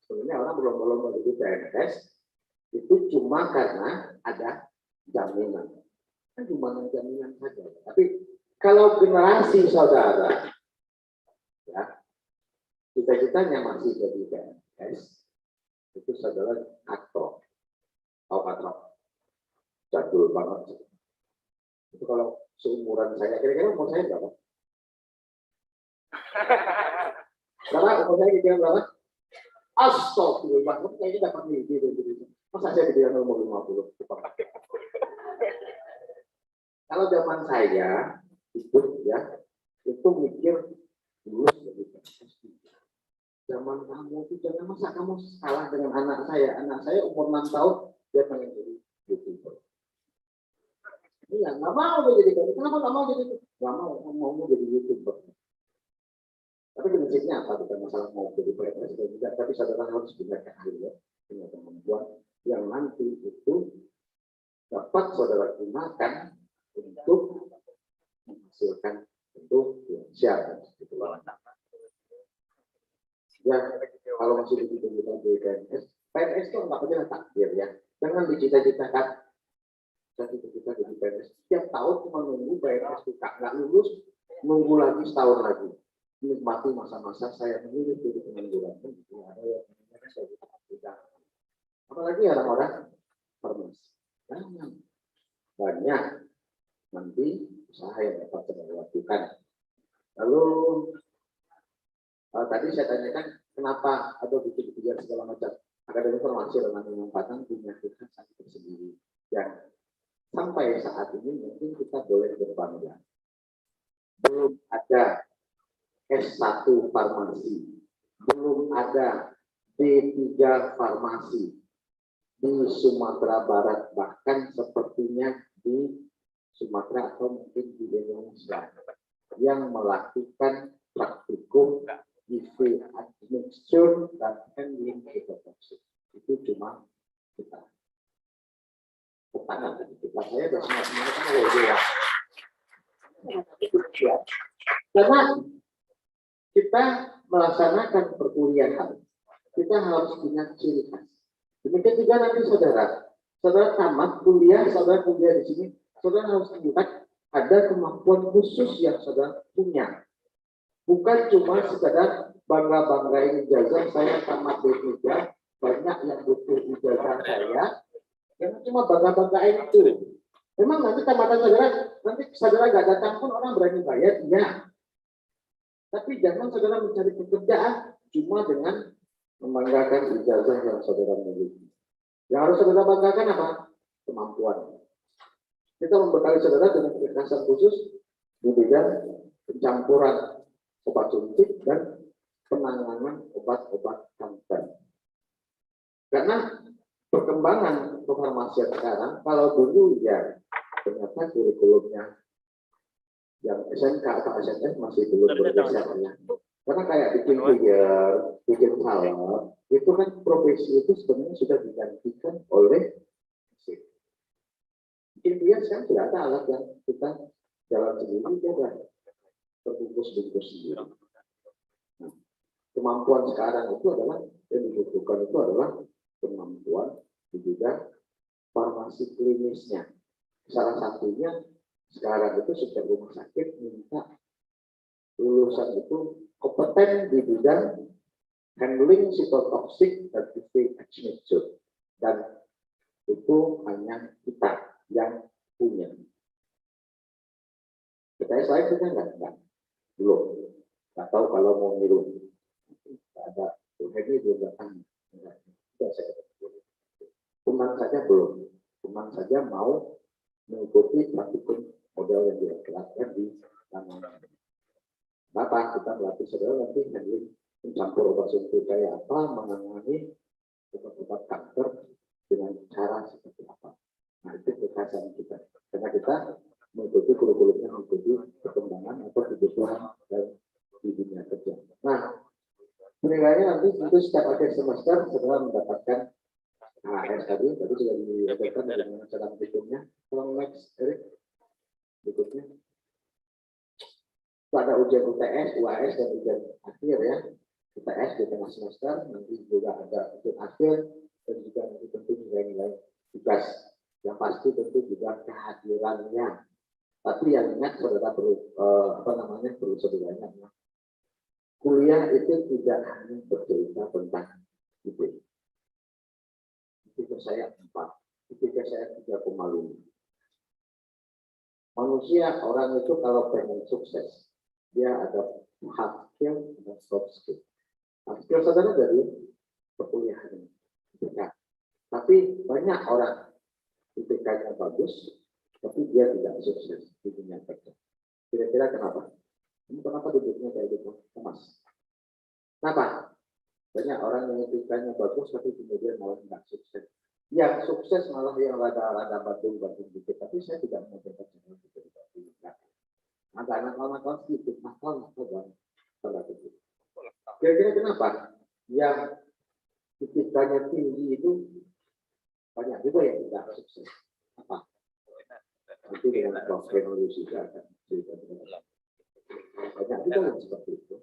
Sebenarnya orang belum mau jadi PNS itu cuma karena ada jaminan. Kan cuma jaminan saja. Tapi kalau generasi saudara, ya, cita-citanya masih jadi PNS, itu saudara aktor, jadul banget. Itu kalau seumuran saya, kira-kira umur saya berapa? Umur saya kira-kira berapa? Astagfirullah, kayaknya dapat mimpi gitu. Masa saya dibilang umur 50? Kalau zaman saya itu mikir lulus jadi PNS. Zaman kamu itu jangan masa kamu kalah dengan anak saya. Anak saya umur 6 tahun dia pengen jadi YouTuber. Iya, nggak mau jadi YouTuber. Kenapa nggak mau jadi YouTuber? Nggak mau jadi YouTuber. Tapi prinsipnya apa? Bukan masalah mau jadi PNS atau tidak. Tapi saudara harus punya keahlian, punya kemampuan yang nanti itu dapat saudara gunakan untuk menghasilkan tentu finansial. Gitu. Ya, kalau masih dicita-citakan di PNS itu nggak punya takdir ya. Jangan dicita-citakan cita-cita jadi PNS. Setiap tahun cuma nunggu PNS buka, nggak lulus, nunggu lagi setahun lagi. Menikmati masa-masa saya memilih jadi pengangguran. Ada yang saya tidak. Apalagi orang-orang farmasi. Banyak nanti usaha yang dapat saya lakukan. Lalu tadi saya tanyakan kenapa ada bikin-bikin segala macam. Ada informasi tentang pemanfaatan punya kita sangat tersendiri. Yang sampai saat ini mungkin kita boleh berbangga. Belum ada S1 farmasi, belum ada D3 farmasi di Sumatera Barat, bahkan sepertinya di Sumatera atau mungkin di Indonesia yang melakukan praktikum IV admixture dan handling ketotoksik. Itu cuma kita. Pertanyaan kita saya sudah semua kan ya. Karena kita melaksanakan perkuliahan kita harus punya ciri khas. Demikian juga nanti saudara tamat kuliah, saudara kuliah di sini, saudara harus tunjukkan ada kemampuan khusus yang saudara punya. Bukan cuma sekadar bangga-banggain ijazah saya tamat D3, banyak yang butuh ijazah saya, yang cuma bangga-banggain itu. Memang nanti tamatan saudara nggak datang pun orang berani bayar, iya. Tapi jangan saudara mencari pekerjaan cuma dengan membanggakan ijazah yang saudara miliki. Yang harus saudara banggakan apa? Kemampuan. Kita membekali saudara dengan kecerdasan khusus di bidang pencampuran obat suntik dan penanganan obat-obat kanker. Karena perkembangan kefarmasian sekarang, kalau dulu ya ternyata kurikulumnya yang SMK atau SMF masih belum bergeser ya. Karena kayak bikin figure, bikin salad, itu kan profesi itu sebenarnya sudah digantikan oleh musik. Bikin figure sekarang sudah ada alat yang kita jalan sendiri, dia udah terbungkus-bungkus sendiri. Nah, kemampuan sekarang itu adalah, yang dibutuhkan itu adalah kemampuan di bidang farmasi klinisnya. Salah satunya sekarang itu setiap rumah sakit minta lulusan itu kompeten di bidang handling cytotoxic dan UV admixture, dan itu hanya kita yang punya. Kita selain punya enggak? Belum. Nggak tahu kalau mau ngirim. Ada ini belum datang. Cuman saja belum. Cuman saja mau mengikuti praktikum model yang dilakukan di tanah. Bapak kita melatih saudara nanti handling mencampur obat suntik kayak apa, menangani obat-obat kanker dengan cara seperti apa. Nah itu kekhasan kita. Karena kita mengikuti kurikulumnya, mengikuti perkembangan atau kebutuhan dan di dunia kerja. Nah, penilaiannya nanti tentu setiap akhir semester setelah mendapatkan AS tadi sudah diajarkan dengan cara berikutnya. Tolong next, Eric. Berikutnya. Itu ada ujian UTS, UAS, dan ujian akhir ya. UTS di tengah semester, nanti juga ada ujian akhir, dan juga nanti tentu nilai-nilai tugas. Yang pasti tentu juga kehadirannya. Tapi yang ingat saudara perlu perlu saudara ingat. Kuliah itu tidak hanya bercerita tentang IP. IP saya 4, IP saya 3,5. Manusia, orang itu kalau pengen sukses, dia ada hard skill dan soft skill. Hard skill saudara dari perkuliahan. Tapi banyak orang IPK-nya bagus, tapi dia tidak sukses di dunia kerja. Kira-kira kenapa? Kenapa duduknya kayak gitu, Mas? Kenapa? Banyak orang yang IPK-nya bagus, tapi kemudian malah tidak sukses. Yang sukses malah yang rada-rada batu-batu dikit, tapi saya tidak mau dapat jalan itu. Agak nakal-nakal sedikit, nakal banget. Kira-kira kenapa? Yang IPK-nya tinggi itu banyak juga yang tidak sukses. Apa? Nanti dengan teknologi juga akan cerita. Banyak juga yang seperti itu.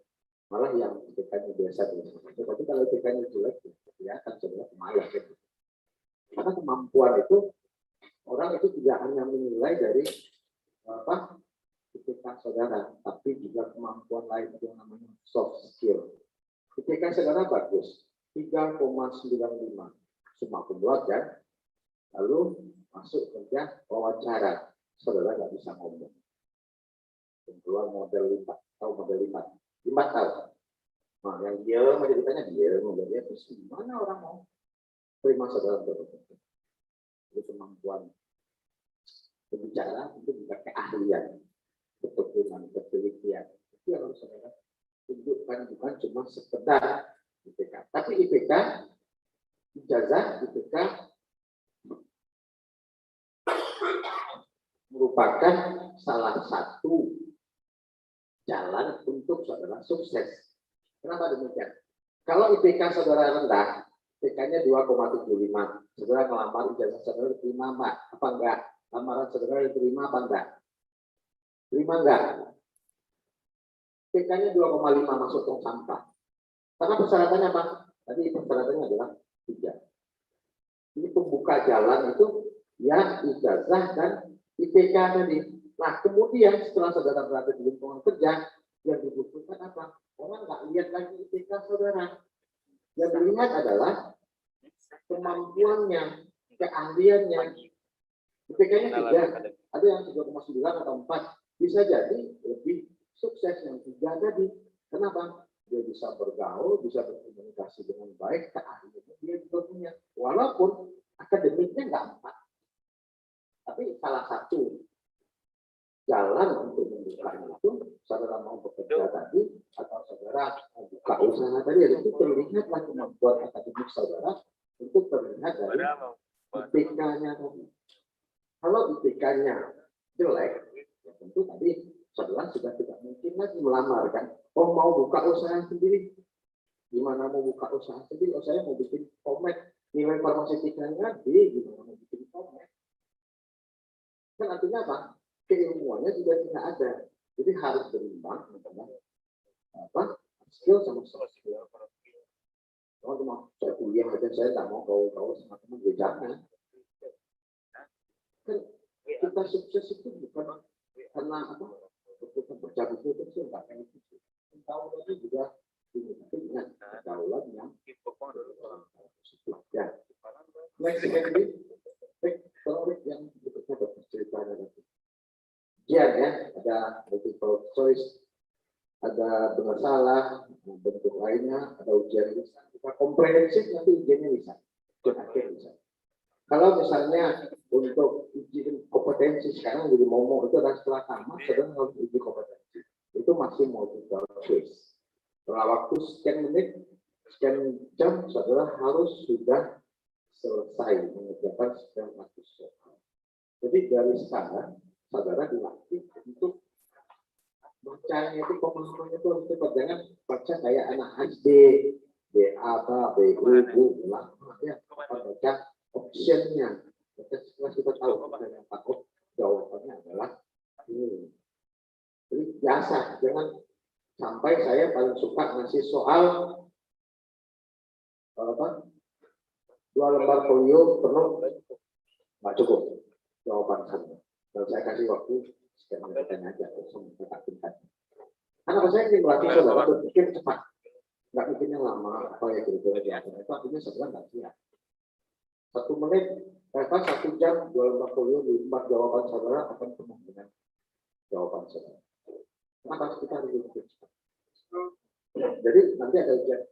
Malah yang IPK-nya biasa-biasa. Tapi kalau IPK-nya jelek, ya akan sebenarnya pemalas. Karena kemampuan itu, orang itu tidak hanya menilai dari IPK saudara, tapi juga kemampuan lain yang namanya soft skill. IPK saudara bagus, 3,95, semua kumlot ya. Lalu masuk kerja wawancara, saudara nggak bisa ngomong. Keluar model lipat, tahu model lipat? Lipat tahu. Nah, yang dia mau ditanya dia, modelnya terus gimana orang mau terima saudara bekerja? Itu kemampuan berbicara itu juga keahlian, ketekunan, ketelitian. Itu yang harus saudara tunjukkan, bukan cuma sekedar IPK. Tapi IPK, ijazah IPK merupakan salah satu jalan untuk saudara sukses. Kenapa demikian? Kalau IPK saudara rendah, IPK-nya 2,75, saudara melamar ijazah saudara diterima apa enggak? Lamaran saudara diterima apa enggak? Terima enggak? IPK-nya 2,5 masuk tong sampah. Karena persyaratannya apa? Tadi persyaratannya adalah 3. Ini pembuka jalan itu ya ijazah dan IPK tadi. Nah, kemudian setelah saudara berada di lingkungan kerja, yang dibutuhkan apa? Orang nggak lihat lagi IPK saudara. Yang dilihat adalah kemampuannya, keahliannya. IPK-nya 3, ada yang 3,9 atau 4. Bisa jadi lebih sukses yang 3 tadi. Kenapa? Dia bisa bergaul, bisa berkomunikasi dengan baik, keahliannya dia juga punya. Walaupun akademiknya nggak 4. Tapi salah satu jalan untuk membuka itu, saudara mau bekerja tadi, atau saudara buka usaha tadi, itu terlihatlah kemampuan akademik saudara, itu terlihat dari IPK-nya tadi. Kalau IPK-nya jelek, ya tentu tadi saudara sudah tidak mungkin lagi melamar kan. Oh, mau buka usaha sendiri. Gimana mau buka usaha sendiri? Oh, saya mau bikin komet. Nilai farmasetikanya D, gimana mau bikin komet? Kan artinya apa? Keilmuannya juga tidak ada. Jadi harus berimbang antara apa? Skill sama soft skill. Kalau cuma saya kuliah aja, saya nggak mau gaul-gaul sama teman, ya jangan. Kan kita sukses itu bukan karena apa? Kita baca buku terus nggak kayak gitu. Tahu lagi juga ingat pergaulan yang orang positif. Ya. Next sekali, kalau yang berikutnya bercerita nanti. Ya, ada multiple choice, ada benar salah, bentuk lainnya, ada ujian lisan. Kita komprehensif nanti ujiannya lisan, ujian akhir lisan. Kalau misalnya untuk uji kompetensi sekarang jadi momo itu adalah setelah tamat, sedang harus uji kompetensi. Itu masih multiple choice. Setelah waktu sekian menit, sekian jam, saudara harus sudah selesai mengerjakan sekian ratus soal. Jadi dari sekarang saudara dilatih untuk bacanya itu pemahamannya itu harus cepat, jangan baca kayak anak SD, BA, BU, lama ya, baca optionnya. Setelah kita tahu yang takut jawabannya adalah ini. Jadi biasa, jangan sampai saya paling suka ngasih soal apa? 2 lembar folio penuh nggak cukup jawaban saya. Dan saya kasih waktu sekian menit aja langsung kita tingkat. Karena saya ingin melatih saudara berpikir cepat, nggak mikirnya lama apa ya kira-kira itu artinya saudara nggak siap. 1 menit, 1 jam 2 lembar folio 4 jawaban saudara akan penuh dengan jawaban saudara. Kenapa kita harus berpikir cepat? Jadi nanti ada ujian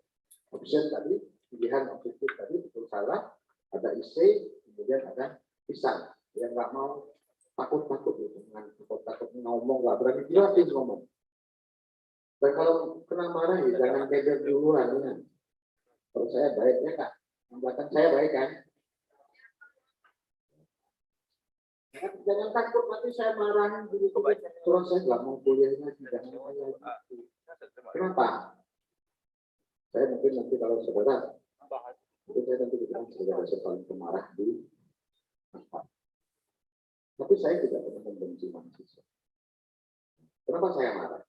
option tadi, pilihan objektif tadi betul salah, ada isi, kemudian ada pisang. Yang nggak mau takut-takut gitu, dengan takut-takut ngomong, nggak berani jelasin ngomong. Dan kalau kena marah ya jangan keder duluan ya. Kalau saya baiknya kak, yang belakang saya baik kan? Jangan takut nanti saya marahin diri terus saya nggak mau kuliah lagi, jangan kayak gitu. Kenapa? Saya mungkin nanti kalau saudara, mungkin saya nanti bilang saudara paling pemarah di apa? Tapi saya tidak pernah membenci mahasiswa. Kenapa saya marah?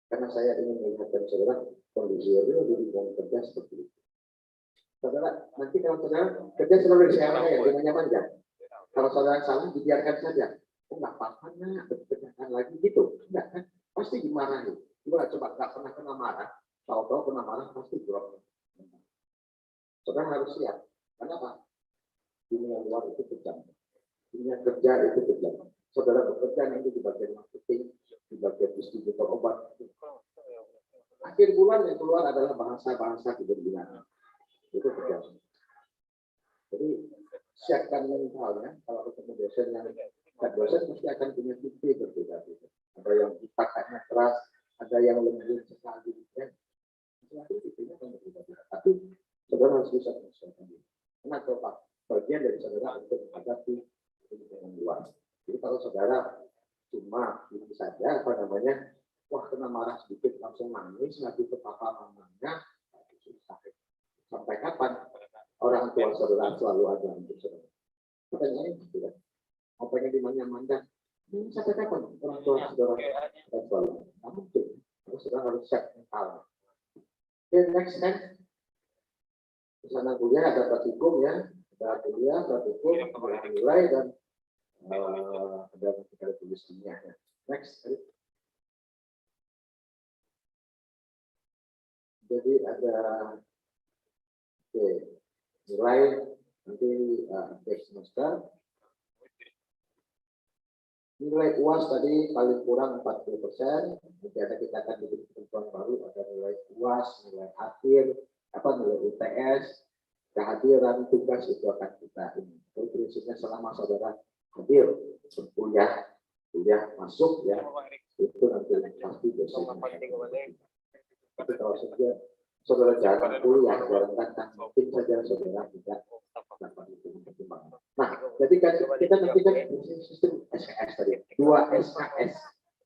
Karena saya ingin melihatkan saudara kondisi real di lingkungan kerja seperti itu. Saudara, nanti kalau saudara kerja selalu di saya ya, dengan nyaman ya. Kalau saudara salah, dibiarkan saja. Oh, nggak apa-apa, kerjakan lagi gitu. Enggak kan? Pasti dimarahi. Coba nggak pernah kena marah. Tahu-tahu kena marah pasti drop. Saudara harus siap. Kenapa? Dunia luar itu kejam. Dunia kerja itu kejam. Saudara bekerja nanti di bagian marketing, di bagian distributor obat. Akhir bulan yang keluar adalah bahasa-bahasa kebenaran. Itu kejam. Jadi siapkan mentalnya. Kalau ketemu dosen yang dosen pasti akan punya tipe berbeda-beda. Ada yang dipakainya keras, ada yang lembut sekali. Ya. Masing-masing tipenya akan berbeda-beda. Tapi saudara harus bisa menyesuaikan diri. Karena coba bagian dari saudara untuk menghadapi lingkungan luar. Jadi kalau saudara cuma ini saja apa namanya, wah kena marah sedikit langsung nangis lagi ke papa mamanya, susah. Sampai kapan orang tua saudara selalu ada untuk saudara? Pertanyaannya gitu kan. Mau pengen dimanja-manja? Sampai kapan orang tua saudara akan selalu? Nggak mungkin. Terus saudara harus siap mental. Oke, next. Pesanan kuliah ada praktikum ya, ada kuliah, praktikum, ada nilai dan ada ketika tulisannya. Next. Jadi ada nilai nanti akhir semester. Nilai UAS tadi paling kurang 40%. Nanti ada kita akan bikin ketentuan baru, ada nilai UAS, nilai akhir, nilai UTS, kehadiran tugas itu akan kita ini. Jadi prinsipnya selama saudara hadir kuliah masuk ya, itu nanti pasti dosennya. Tapi kalau saudara jarang kuliah, jarang datang, mungkin saja saudara tidak dapat itu pertimbangan. Nah, jadi kan kita nanti kan sistem SKS tadi, 2 SKS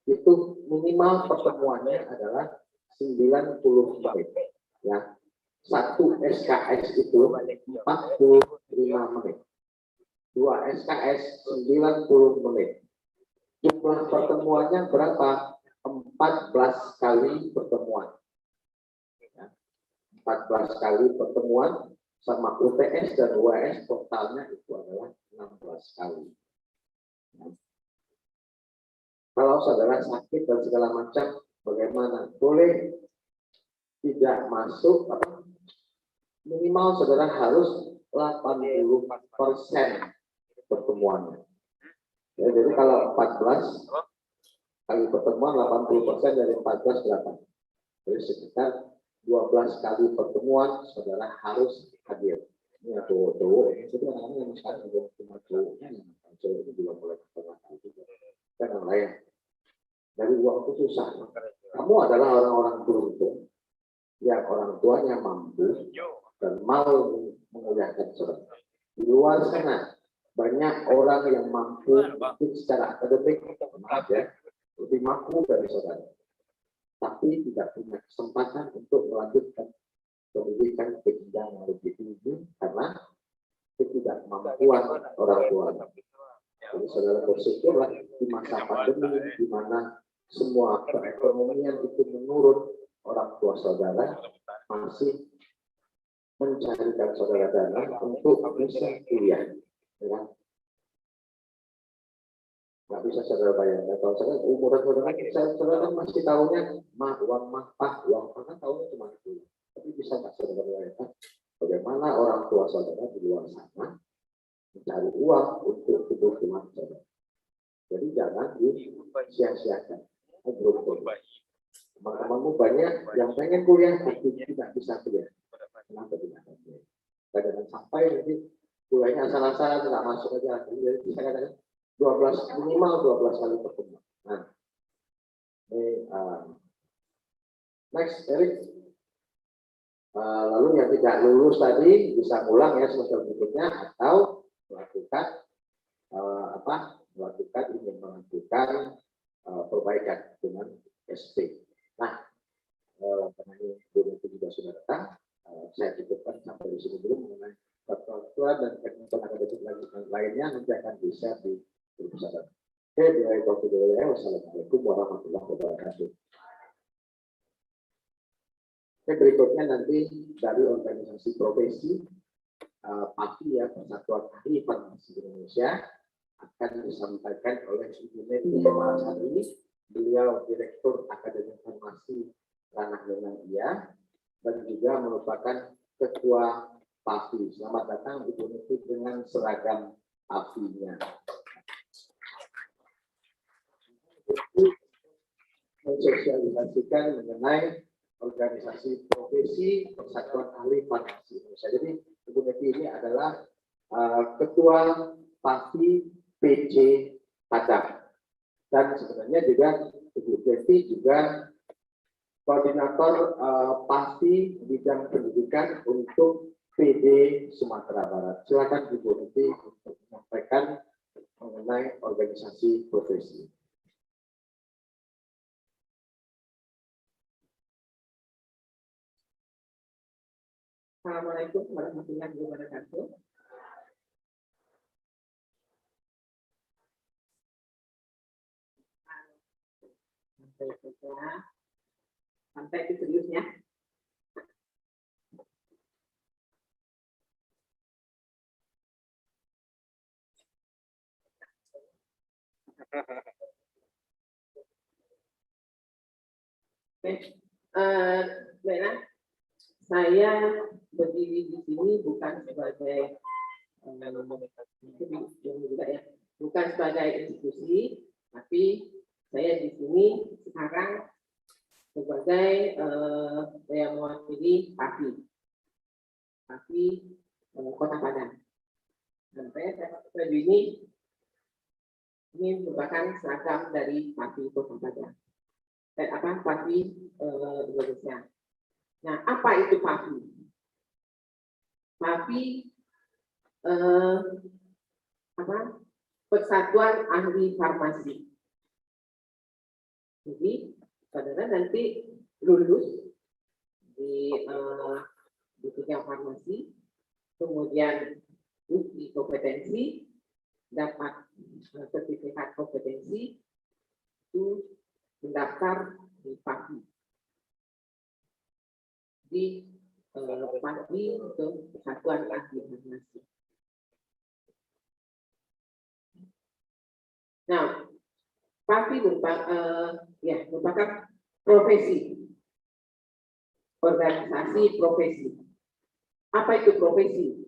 itu minimal pertemuannya adalah 90 menit. Ya, 1 SKS itu 45 menit. 2 SKS 90 menit. Jumlah pertemuannya berapa? 14 kali pertemuan. 14 kali pertemuan sama UTS dan UAS totalnya itu adalah 16 kali. Kalau saudara sakit dan segala macam, bagaimana? Boleh tidak masuk, minimal saudara harus 80% pertemuannya. Ya, jadi kalau 14 kali pertemuan, 80% dari 14 berapa? Jadi sekitar 12 kali pertemuan saudara harus hadir. Ini ya cowok-cowok, jadi anak-anak yang sekarang juga cuma cowoknya, yang cowok itu juga mulai pertemuan juga. Dan yang lain, dari uang itu susah. Kamu adalah orang-orang beruntung yang orang tuanya mampu dan mau menguliakan saudara. Di luar sana banyak orang yang mampu secara akademik, maaf ya, lebih mampu dari saudara, tapi tidak punya kesempatan untuk melanjutkan pendidikan ke jenjang yang lebih tinggi karena ketidakmampuan orang tua. Jadi saudara bersyukurlah di masa pandemi di mana semua perekonomian itu menurun, orang tua saudara masih mencarikan saudara dana untuk bisa kuliah. Ya. Nggak bisa saudara bayangkan. Kalau saya umuran saudara masih tahunya uang karena tahunya cuma itu. Tapi bisa nggak saudara bayangkan bagaimana orang tua saudara di luar sana mencari uang untuk kebutuhan saudara. Jadi jangan disia-siakan. Teman-temanmu banyak yang pengen kuliah tapi tidak bisa kuliah. Kenapa tidak kuliah? Kadang sampai nanti kuliahnya asal-asalan nggak masuk aja. Jadi bisa katakan 12 minimal 12 kali pertemuan. Nah, ini next Eric. Lalu yang tidak lulus tadi bisa ulang ya semester berikutnya atau melakukan melakukan perbaikan dengan SP. Nah, karena ini itu juga sudah datang, saya cukupkan sampai di sini dulu mengenai peraturan dan teknik akademik lainnya nanti akan bisa di perusahaan. Oke, wassalamualaikum warahmatullahi wabarakatuh. Oke, berikutnya nanti dari organisasi profesi PAFI ya, Persatuan Ahli Farmasi Indonesia, akan disampaikan oleh Ibu Neti Maharasari. Beliau Direktur Akademi Farmasi Ranah Lenang IA dan juga merupakan Ketua PAFI. Selamat datang Ibu Neti dengan seragam PAFI-nya. Mensosialisasikan mengenai organisasi profesi Persatuan Ahli Farmasi Indonesia. Jadi Ibu Neti ini adalah Ketua PAFI PC Padang. Dan sebenarnya juga Ibu Neti juga koordinator PAFI bidang pendidikan untuk PD Sumatera Barat. Silakan Ibu Neti untuk menyampaikan mengenai organisasi profesi. Assalamualaikum warahmatullahi wabarakatuh. Sampai itu seriusnya. Baiklah, saya berdiri di sini bukan sebagai bukan sebagai institusi, tapi saya di sini sekarang sebagai saya mewakili PAPI Kota Padang. Dan saya ini merupakan seragam dari PAPI Kota Padang. PAPI Indonesia. Nah, apa itu PAPI? PAPI Persatuan Ahli Farmasi. Jadi, saudara nanti lulus di bidang farmasi, kemudian uji kompetensi, dapat sertifikat kompetensi, itu mendaftar di PAPI. Di PAPI untuk Persatuan Ahli Farmasi. Nah, PAPI merupakan profesi, organisasi profesi. Apa itu profesi?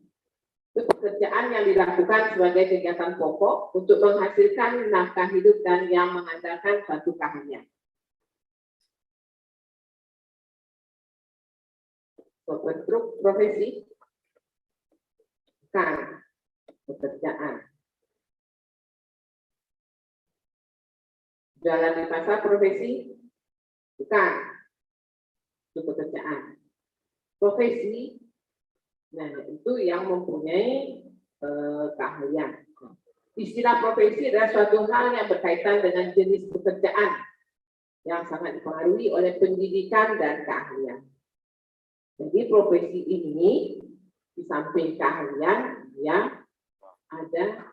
Itu pekerjaan yang dilakukan sebagai kegiatan pokok untuk menghasilkan nafkah hidup dan yang mengandalkan suatu keahlian. Bentuk profesi bukan pekerjaan. Jalan di pasar profesi bukan itu pekerjaan. Profesi, nah itu yang mempunyai keahlian. Istilah profesi adalah suatu hal yang berkaitan dengan jenis pekerjaan yang sangat dipengaruhi oleh pendidikan dan keahlian. Jadi profesi ini di samping keahlian yang ada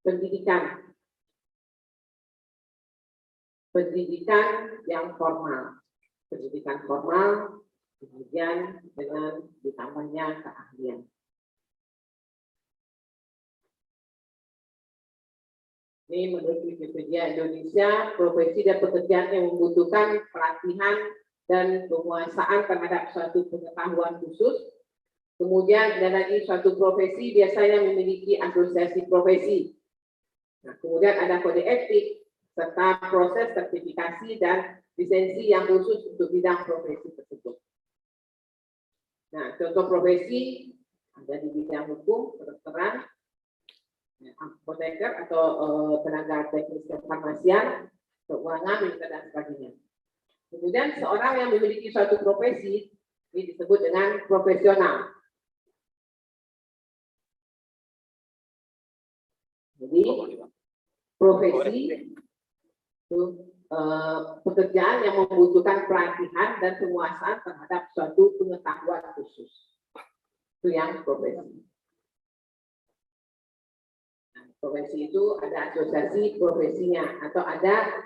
pendidikan yang formal, pendidikan formal, kemudian dengan ditambahnya keahlian. Ini menurut Wikipedia Indonesia, profesi dan pekerjaan yang membutuhkan pelatihan dan penguasaan terhadap suatu pengetahuan khusus. Kemudian ada lagi suatu profesi biasanya memiliki asosiasi profesi. Nah, kemudian ada kode etik, serta proses sertifikasi dan lisensi yang khusus untuk bidang profesi tersebut. Nah, contoh profesi ada di bidang hukum, kedokteran, apoteker atau tenaga teknis kefarmasian, keuangan, militer dan sebagainya. Kemudian seorang yang memiliki suatu profesi ini disebut dengan profesional. Jadi profesi itu pekerjaan yang membutuhkan pelatihan dan penguasaan terhadap suatu pengetahuan khusus. Itu yang profesi. Nah, profesi itu ada asosiasi profesinya atau ada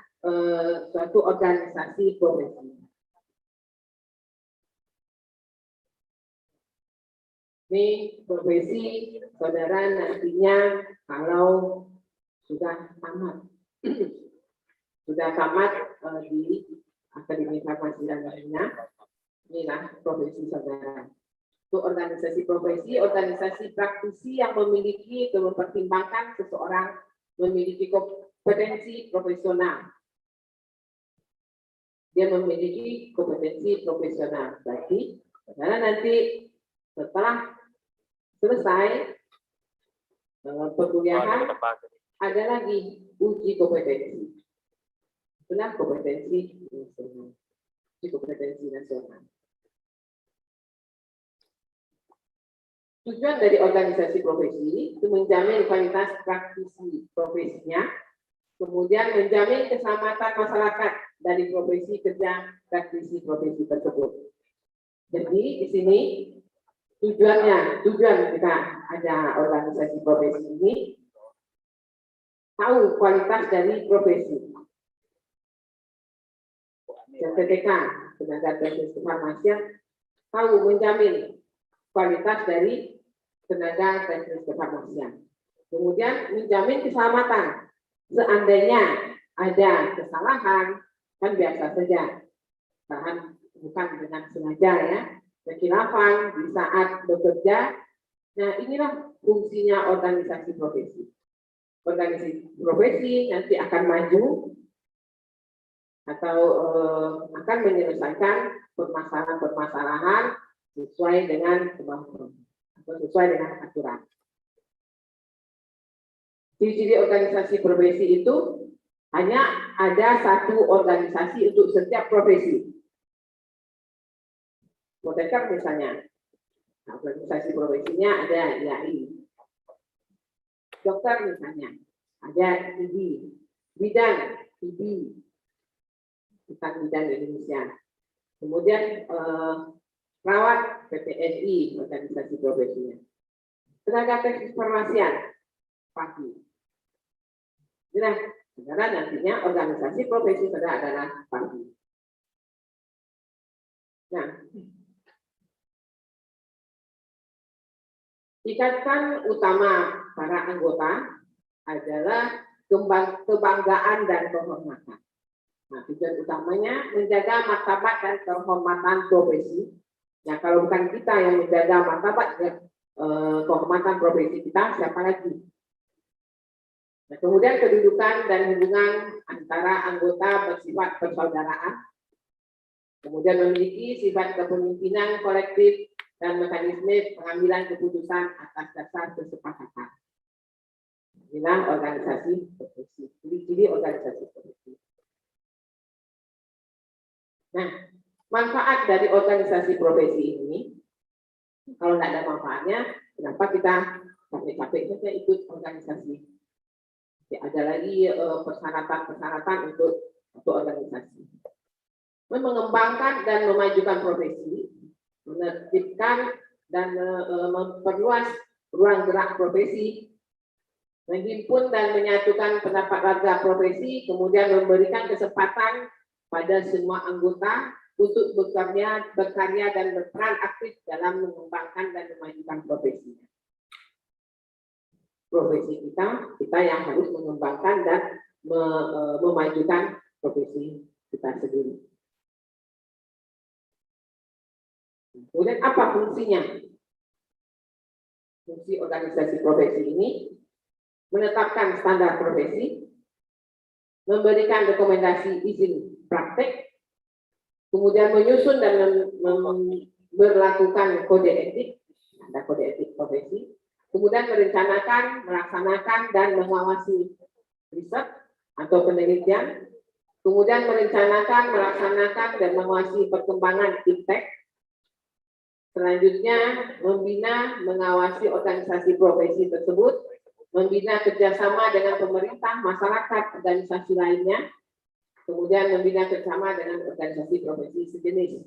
suatu organisasi profesi. Ini profesi saudara nantinya kalau sudah tamat di Akademi Farmasi dan lainnya, inilah profesi saudara. Itu organisasi profesi, organisasi praktisi yang memiliki atau mempertimbangkan seseorang memiliki kompetensi profesional. Dia memiliki kompetensi profesional. Berarti, saudara nanti setelah selesai perkuliahan ada lagi uji kompetensi. Itulah kompetensi nasional. Uji kompetensi nasional. Tujuan dari organisasi profesi itu menjamin kualitas praktisi profesinya, kemudian menjamin keselamatan masyarakat dari profesi kerja praktisi profesi tersebut. Jadi di sini tujuan kita ada organisasi profesi ini tahu kualitas dari profesi. CTTK, tenaga teknis kefarmasian, tahu menjamin kualitas dari tenaga teknis kefarmasian. Kemudian menjamin keselamatan Seandainya ada kesalahan, kan biasa saja, bukan dengan sengaja ya, kekhilafan di saat bekerja. Nah, inilah fungsinya organisasi profesi. Organisasi profesi nanti akan maju atau akan menyelesaikan permasalahan-permasalahan sesuai dengan kemampuan atau sesuai dengan aturan. Ciri-ciri organisasi profesi itu hanya ada satu organisasi untuk setiap profesi. Apoteker misalnya, organisasi profesinya ada IAI. Dokter misalnya, ada IB. Bidan, IB. Bukan bidan Indonesia. Kemudian perawat PPSI, organisasi profesinya. Tenaga teknis farmasian, PAKI. Nah, saudara nantinya organisasi profesi saudara adalah PAKI. Nah, ikatan utama para anggota adalah kebanggaan dan kehormatan. Nah, tujuan utamanya menjaga martabat dan kehormatan profesi. Nah, kalau bukan kita yang menjaga martabat dan kehormatan profesi kita, siapa lagi? Nah, kemudian kedudukan dan hubungan antara anggota bersifat persaudaraan, kemudian memiliki sifat kepemimpinan kolektif dan mekanisme pengambilan keputusan atas dasar kesepakatan. Inilah organisasi profesi, ciri-ciri organisasi profesi. Nah, manfaat dari organisasi profesi ini, kalau tidak ada manfaatnya, kenapa kita capek-capek saja ikut organisasi? Ya, ada lagi persyaratan-persyaratan untuk organisasi. Mengembangkan dan memajukan profesi, menertibkan dan memperluas ruang gerak profesi, menghimpun dan menyatukan pendapat warga profesi, kemudian memberikan kesempatan pada semua anggota untuk berkarya dan berperan aktif dalam mengembangkan dan memajukan profesinya. Profesi kita yang harus mengembangkan dan memajukan profesi kita sendiri. Kemudian apa fungsinya? Fungsi organisasi profesi ini menetapkan standar profesi, memberikan rekomendasi izin praktek, kemudian menyusun dan memberlakukan kode etik, ada kode etik profesi, kemudian merencanakan, melaksanakan, dan mengawasi riset atau penelitian, kemudian merencanakan, melaksanakan, dan mengawasi perkembangan iptek. Selanjutnya, membina, mengawasi organisasi profesi tersebut, membina kerjasama dengan pemerintah, masyarakat, organisasi lainnya, kemudian membina kerjasama dengan organisasi profesi sejenis.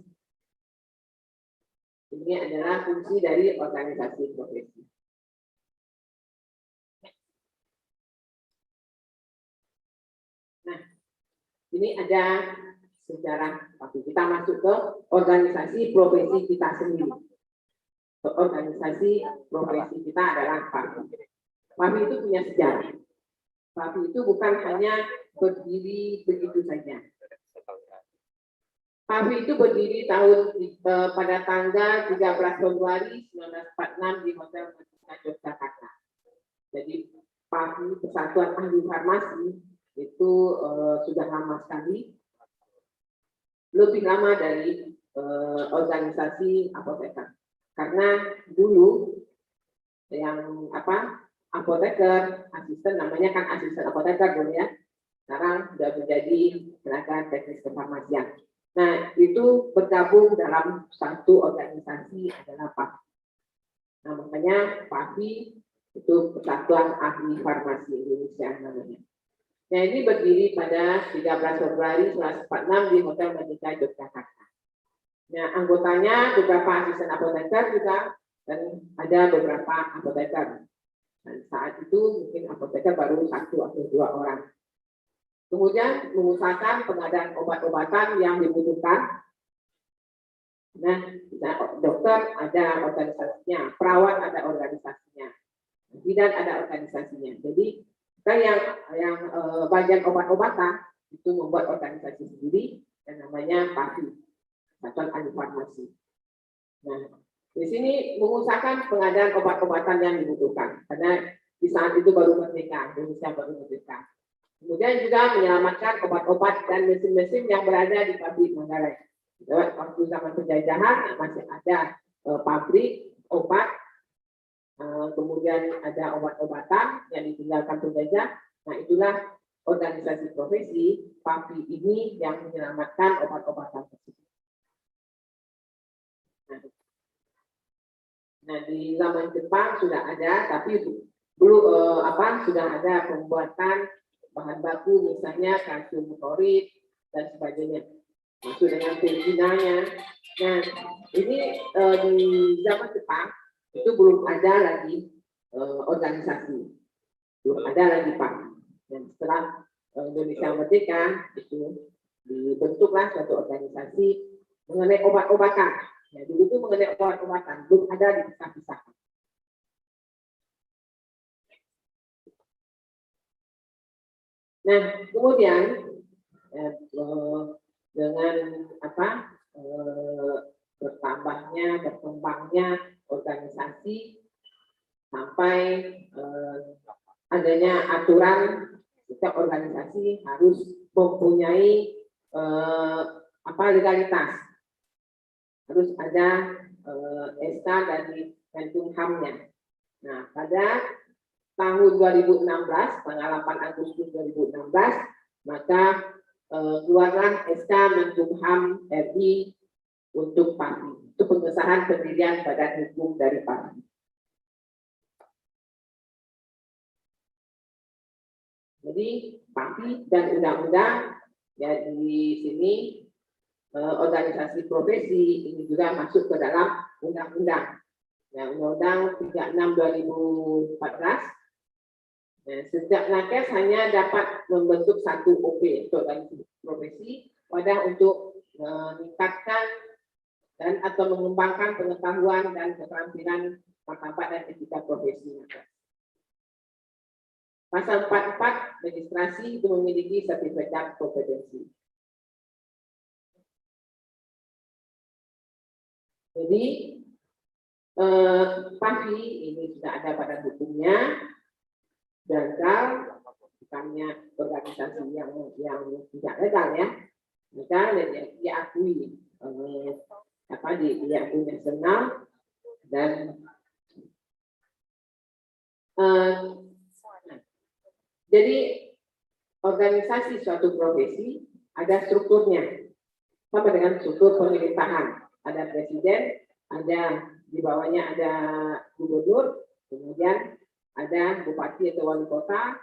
Ini adalah fungsi dari organisasi profesi. Nah, ini ada sejarah, tapi kita masuk ke organisasi profesi kita sendiri. Organisasi profesi kita adalah PAPI. PAPI itu punya sejarah. PAPI itu bukan hanya berdiri begitu saja. PAPI itu berdiri pada tanggal 13 Februari 1946 di Hotel Merdeka Yogyakarta. Jadi PAPI, Persatuan Ahli Farmasi, itu sudah lama sekali, lebih lama dari organisasi apoteker. Karena dulu yang apoteker, asisten, namanya kan asisten apoteker dulu ya. Sekarang sudah menjadi tenaga teknis kefarmasian. Nah, itu bergabung dalam satu organisasi adalah PAPI. Nah, makanya PAPI itu Persatuan Ahli Farmasi Indonesia namanya. Nah, ini berdiri pada 13 Februari 1946 di Hotel Merdeka Yogyakarta. Nah, anggotanya beberapa asisten apoteker juga, dan ada beberapa apoteker. Dan saat itu mungkin apoteker baru 1 atau 2 orang. Kemudian mengusahakan pengadaan obat-obatan yang dibutuhkan. Nah, dokter ada organisasinya, perawat ada organisasinya, bidan ada organisasinya. Jadi Kan yang bagian obat-obatan itu membuat organisasi sendiri yang namanya PAFI, Satuan Ahli Farmasi. Nah, di sini mengusahakan pengadaan obat-obatan yang dibutuhkan karena di saat itu baru merdeka, Indonesia baru merdeka. Kemudian juga menyelamatkan obat-obat dan mesin-mesin yang berada di pabrik Manggarai. Waktu zaman penjajahan masih ada pabrik obat, kemudian ada obat-obatan yang ditinggalkan penjajah. Nah, itulah organisasi profesi PAFI ini yang menyelamatkan obat-obatan tersebut. Nah, di zaman Jepang sudah ada, tapi belum sudah ada pembuatan bahan baku, misalnya kalsium klorid dan sebagainya. Masuk dengan Filipinanya. Nah, ini di zaman Jepang itu belum ada lagi organisasi, belum ada lagi PAFI. Dan setelah Indonesia merdeka itu dibentuklah suatu organisasi mengenai obat-obatan. Ya, dulu itu mengenai obat-obatan belum ada dipisah-pisahkan. Nah, kemudian dengan berkembangnya organisasi sampai adanya aturan setiap organisasi harus mempunyai legalitas, harus ada SK dari Menkumhamnya. Nah, pada tahun 2016, tanggal 8 Agustus 2016, maka keluarlah SK Menkumham RI untuk PAFI, untuk pengesahan pendirian badan hukum dari PAFI. Jadi PAFI dan undang-undang ya di sini organisasi profesi ini juga masuk ke dalam undang-undang. Ya, Undang-Undang 36/2014. Nah, setiap nakes hanya dapat membentuk satu OP untuk organisasi profesi, wadah untuk meningkatkan dan atau mengembangkan pengetahuan dan keterampilan martabat dan etika profesi nakes. Pasal 44 registrasi itu memiliki sertifikat kompetensi. Jadi PAFI ini sudah ada pada hukumnya, gagal bukannya organisasi yang tidak legal ya, maka diakui diakui nasional dan jadi organisasi suatu profesi ada strukturnya sama dengan struktur pemerintahan. Ada presiden, ada di bawahnya ada gubernur, kemudian ada bupati atau wali kota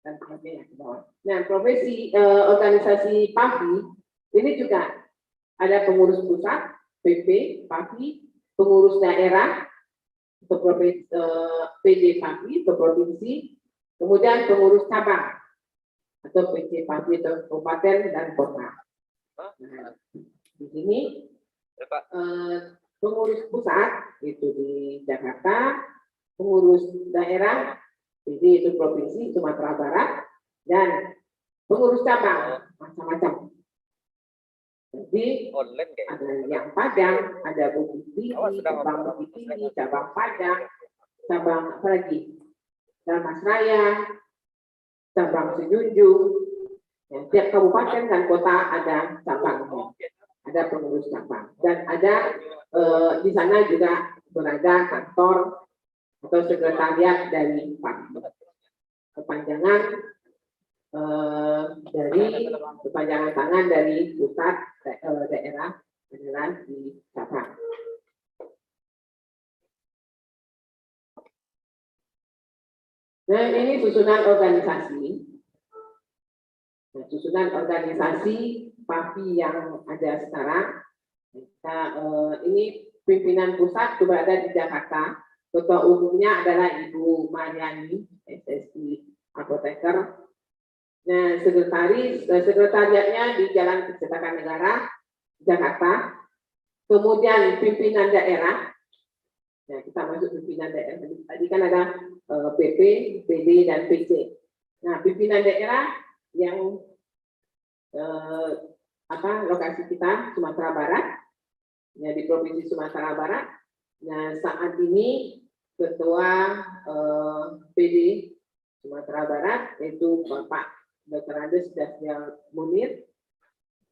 dan sebagainya di bawah. Nah, profesi organisasi PAFI ini juga ada pengurus pusat PP PAFI, pengurus daerah untuk PD PAFI untuk provinsi, kemudian pengurus cabang atau PC PAFI atau kabupaten dan kota. Nah, di sini pengurus pusat itu di Jakarta, pengurus daerah PD itu provinsi Sumatera Barat, dan pengurus cabang macam-macam. Jadi ada yang Padang, ada Bukit Tinggi, cabang Bukit Tinggi, cabang Padang, cabang apa lagi? Damas Raya, cabang Sejunjung. Ya, tiap kabupaten dan kota ada cabangnya, ada pengurus cabang, dan ada di sana juga berada kantor atau sekretariat dari PAFI. Kepanjangan tangan dari pusat daerah adalah di cabang. Nah, ini susunan organisasi. Nah, susunan organisasi PAFI yang ada sekarang. Ini pimpinan pusat sudah ada di Jakarta. Ketua umumnya adalah Ibu Mariani, SSI Apoteker. Nah, sekretariatnya di Jalan Percetakan Negara, Jakarta. Kemudian pimpinan daerah. Nah, kita masuk pimpinan daerah. Tadi kan ada PP, PD, dan PC. Nah, pimpinan daerah yang lokasi kita Sumatera Barat, ya di Provinsi Sumatera Barat. Nah, saat ini Ketua PD Sumatera Barat yaitu Bapak Dr. Andes Dasrial Munir,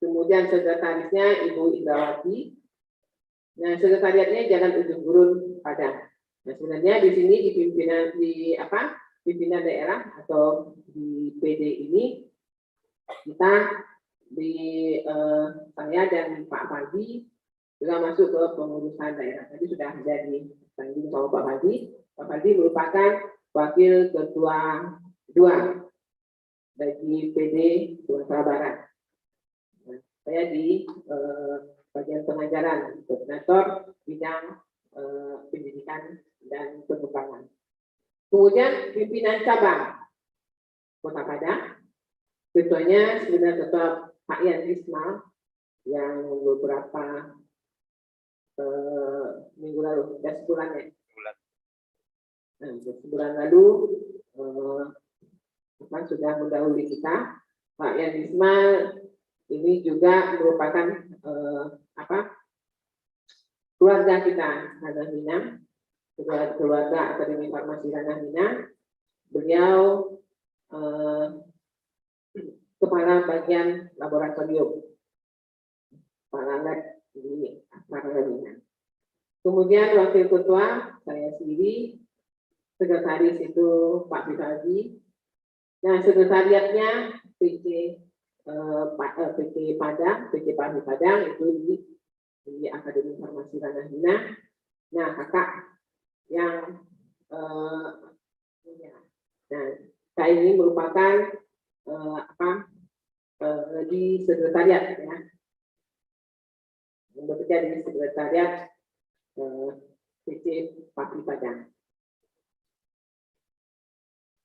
kemudian sekretarisnya Ibu Indrawati. Nah, sekretariatnya Jalan Ujung Gurun Padang. Nah, sebenarnya di sini di pimpinan daerah atau di PD ini kita saya dan Pak Fadli juga masuk ke pengurusan daerah. Tadi sudah jadi tanggung sama Pak Fadli. Pak Fadli merupakan wakil ketua 2 bagi PD Sumatera Barat. Nah, saya di bagian pengajaran, koordinator bidang pendidikan dan pengembangan. Kemudian pimpinan cabang Kota Padang, ketuanya sebenarnya Ketua Pak Yan Risma yang beberapa minggu lalu, sudah sebulan ya. Nah, sebulan lalu sudah mendahului kita. Pak Yan Risma ini juga merupakan keluarga kita Ranah Minang, keluarga Akademi Farmasi Ranah Minang. Beliau kepala bagian laboratorium, kepala lab di Ranah Minang. Kemudian wakil ketua saya sendiri, sekretaris itu Pak Bifaldi. Nah, sekretariatnya PC Padang, PC Padang itu di Akademi Farmasi Ranah Minang. Nah, kakak yang saya ini merupakan di sekretariat ya, bekerja di sekretariat PC Pabrik Padang.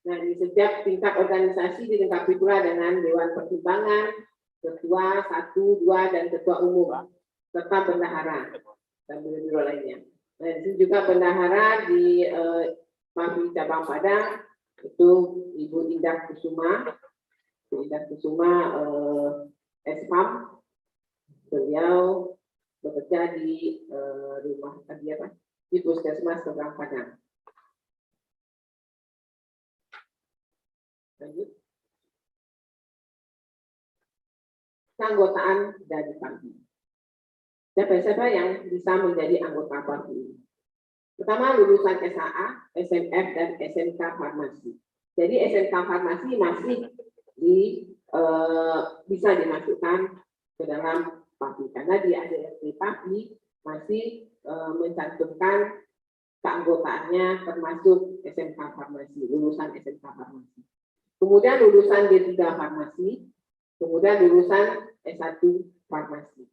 Nah, di setiap tingkat organisasi dilengkapi pula dengan Dewan Pertimbangan, Ketua 1, 2, dan Ketua Umum, serta bendahara dan biro-biro lainnya. Nah, di sini juga bendahara di Pabrik Cabang Padang itu Ibu Indah Kusuma, Espam. Beliau bekerja di di Puskesmas Seberang Padang. Lanjut. Keanggotaan dari PABI. Siapa-siapa yang bisa menjadi anggota PABI? Pertama, lulusan SAA, SMF, dan SMK Farmasi. Jadi SMK Farmasi masih bisa dimasukkan ke dalam PABI karena di ADRT PABI masih mencantumkan keanggotaannya termasuk SMK Farmasi, lulusan SMK Farmasi. Kemudian lulusan D3 Farmasi, kemudian lulusan S1 Farmasi.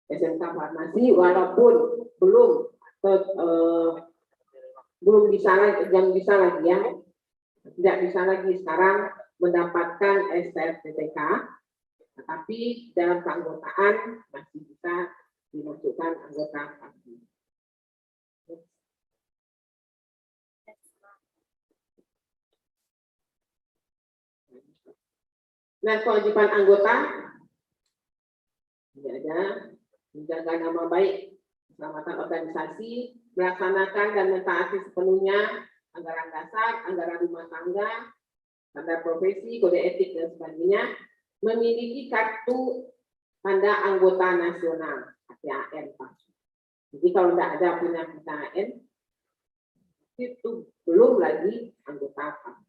SMK Farmasi walaupun belum bisa lagi ya, tidak bisa lagi sekarang mendapatkan STRTTK, tetapi dalam keanggotaan masih bisa dimasukkan anggota PABI. Nah, kewajiban anggota ini ada menjaga nama baik, keselamatan organisasi, melaksanakan dan mentaati sepenuhnya anggaran dasar, anggaran rumah tangga, standar profesi, kode etik dan sebagainya, memiliki kartu tanda anggota nasional KTAN. Jadi kalau tidak ada punya KTAN, itu belum lagi anggota PABI.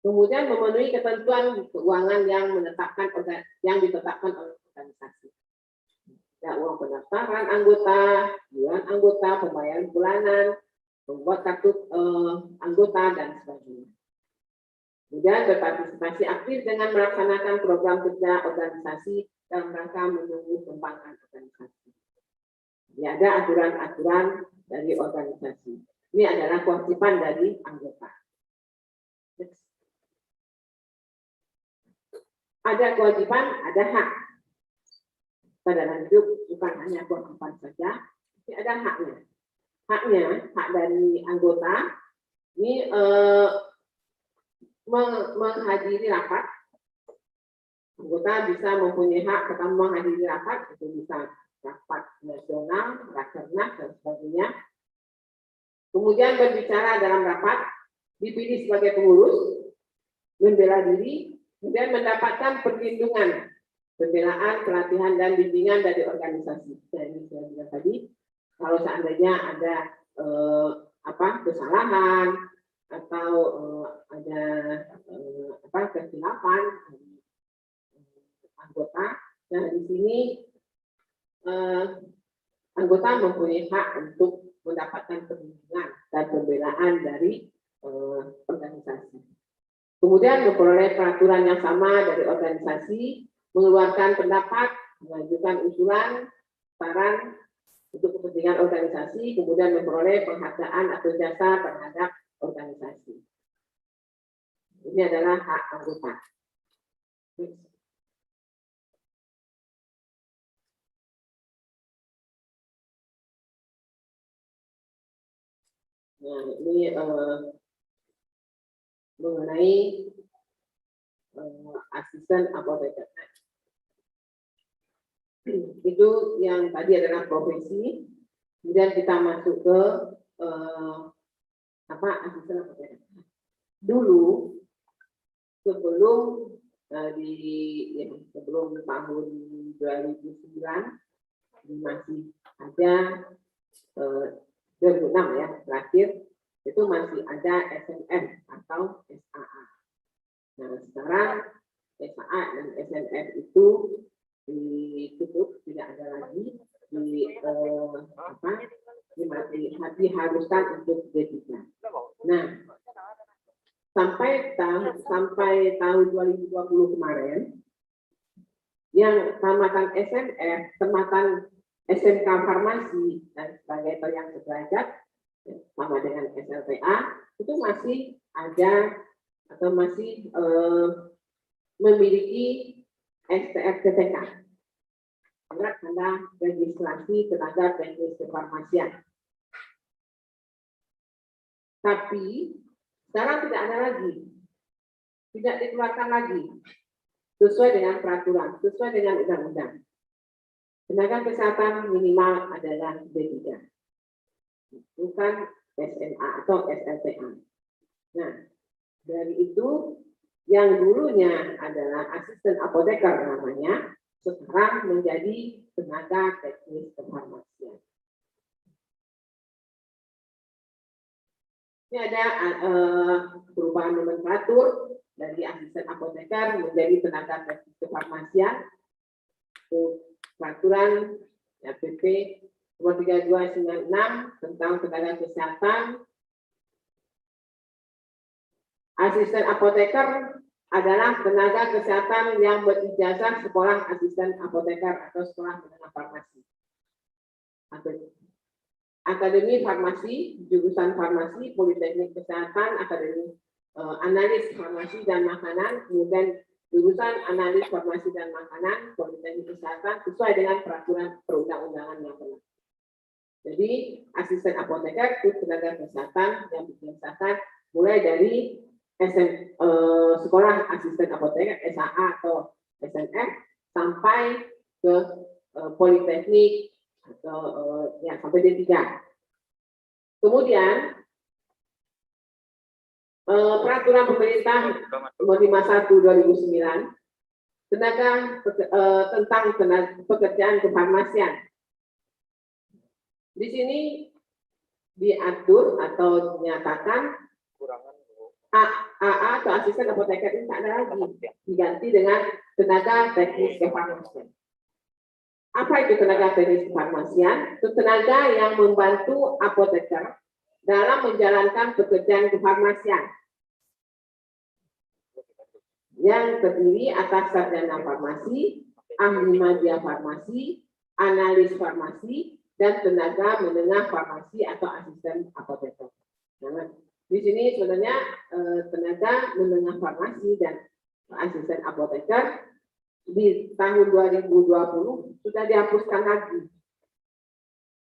Kemudian memenuhi ketentuan keuangan yang ditetapkan oleh organisasi. Ya, uang pendaftaran anggota, iuran anggota, pembayaran bulanan, membuat kartu anggota dan sebagainya. Kemudian berpartisipasi aktif dengan melaksanakan program kerja organisasi dalam rangka menunggu pengembangan organisasi. Ya, ada aturan-aturan dari organisasi. Ini adalah kewajiban dari anggota. Ada kewajiban, ada hak. Pada dalam hidup bukan hanya kewajiban saja, tapi ada haknya. Hak dari anggota ini menghadiri rapat. Anggota bisa mempunyai hak pertama menghadiri rapat, itu bisa rapat nasional, rakernas, dan sebagainya. Kemudian berbicara dalam rapat, dipilih sebagai pengurus, membela diri, kemudian mendapatkan perlindungan, pembelaan, pelatihan, dan bimbingan dari organisasi. Saya bilang tadi, kalau seandainya ada kesalahan atau ada kesilapan anggota, dan di sini anggota mempunyai hak untuk mendapatkan perlindungan dan pembelaan dari organisasi. Kemudian memperoleh peraturan yang sama dari organisasi, mengeluarkan pendapat, mengajukan usulan, saran untuk kepentingan organisasi, kemudian memperoleh penghargaan atau jasa terhadap organisasi. Ini adalah hak anggota. Nah, ini mengenai asisten apoteker. Itu yang tadi adalah profesi. Kemudian kita masuk ke asisten apoteker. Dulu sebelum sebelum tahun 2009 masih ada 2006 ya terakhir itu masih ada SNM atau SAA. Nah sekarang SAA dan SNM itu ditutup, tidak ada lagi diharuskan untuk D3. Nah sampai tahun 2020 kemarin yang tamatan SMF, tamatan SMK Farmasi dan sebagai yang sederajat sama dengan SLTA itu masih ada atau masih memiliki STRTTK, surat tanda registrasi tenaga teknis kefarmasian. Tapi sekarang tidak ada lagi, tidak dikeluarkan lagi sesuai dengan peraturan, sesuai dengan undang-undang. Tenaga kesehatan minimal adalah D3, bukan SMA atau SLTA. Nah, dari itu yang dulunya adalah asisten apoteker namanya, sekarang menjadi tenaga teknis kefarmasian. Ini ada perubahan nomenklatur dari asisten apoteker menjadi tenaga teknis kefarmasian. Peraturan PP nomor 3296 tentang tenaga kesehatan. Asisten apoteker adalah tenaga kesehatan yang berijazah sekolah asisten apoteker atau sekolah menengah farmasi. Akademi farmasi, jurusan farmasi, politeknik kesehatan, akademi analis farmasi dan makanan, kemudian jurusan analis farmasi dan makanan, politeknik kesehatan, sesuai dengan peraturan perundang-undangan yang berlaku. Jadi asisten apoteker itu tenaga kesehatan yang dibiasakan mulai dari sekolah asisten apoteker SAA atau SNM sampai ke politeknik atau sampai D3. Kemudian peraturan pemerintah nomor 51/2009 tentang pekerjaan kefarmasian. Di sini diatur atau dinyatakan AA atau asisten apoteker ini tak ada lagi, diganti dengan tenaga teknis kefarmasian. Apa itu tenaga teknis kefarmasian? Itu tenaga yang membantu apoteker dalam menjalankan pekerjaan kefarmasian yang terdiri atas sarjana farmasi, ahli media farmasi, analis farmasi, dan tenaga menengah farmasi atau asisten apoteker. Nah, di sini sebenarnya tenaga menengah farmasi dan asisten apoteker di tahun 2020 sudah dihapuskan lagi.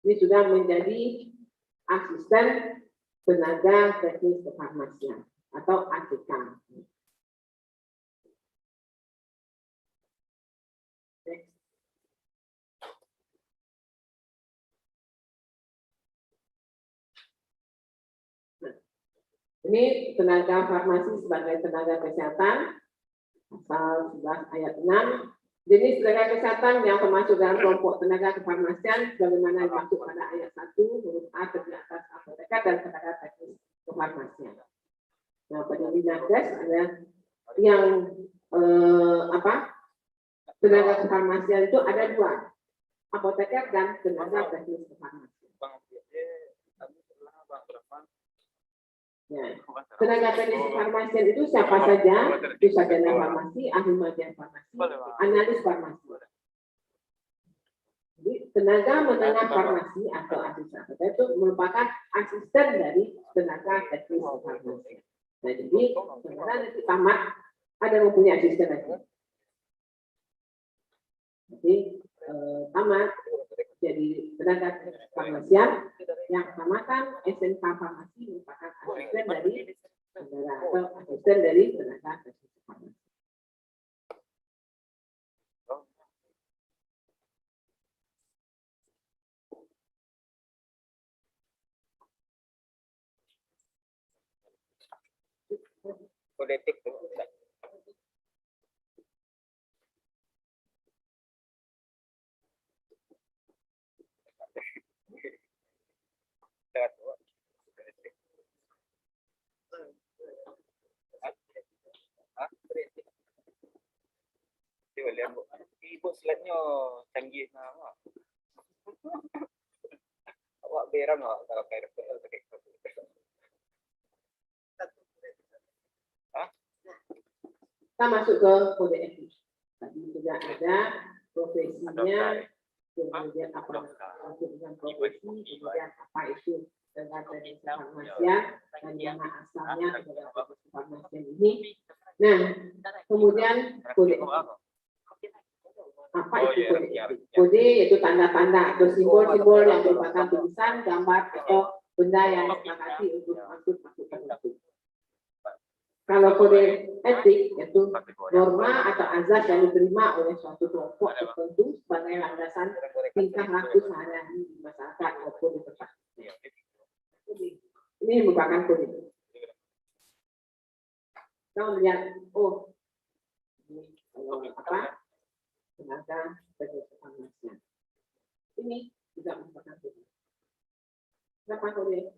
Ini sudah menjadi asisten tenaga teknis kefarmasian atau ATK. Ini tenaga farmasi sebagai tenaga kesehatan, pasal 11 ayat 6. Jenis tenaga kesehatan yang termasuk dalam kelompok tenaga kefarmasian sebagaimana dimaksud pada ayat 1 huruf A terdiri atas apoteker dan tenaga teknis kefarmasian. Nah, pada Dinakes ada yang tenaga kefarmasian itu ada dua, apoteker dan tenaga teknis kefarmasian. Ya. Tenaga teknis kefarmasian itu siapa saja? Itu sarjana farmasi, ahli magister farmasi, analis farmasi. Jadi tenaga menengah farmasi atau asisten itu merupakan asisten dari tenaga teknis kefarmasian. Nah, jadi sebenarnya nanti tamat ada yang mempunyai asisten lagi. Jadi tamat jadi tenaga farmasian yang tamatan SMK farmasi merupakan asisten dari negara atau asisten dari tenaga teknis farmasi. Kode etik tuh. Lihat bu, ibu slide-nya canggih nama. Awak berang nggak kalau kayak Kita masuk ke kode etik. Tadi sudah ada profesinya, kemudian apa maksud dengan profesi, kemudian apa itu tenaga teknis kefarmasian dan mana asalnya tenaga teknis kefarmasian ini. Nah, kemudian kode etik. Apa itu kode etik? Kode yaitu tanda-tanda atau simbol-simbol yang merupakan tulisan, gambar atau benda yang disepakati untuk maksud tertentu. Kalau kode etik itu norma atau azas yang diterima oleh suatu kelompok tertentu sebagai landasan tingkah laku sehari-hari di masyarakat maupun di tempat. Ini merupakan kode. Kita melihat, oh, ini apa? Tenaga teknis kefarmasian. Ini juga merupakan kode. Kenapa kode?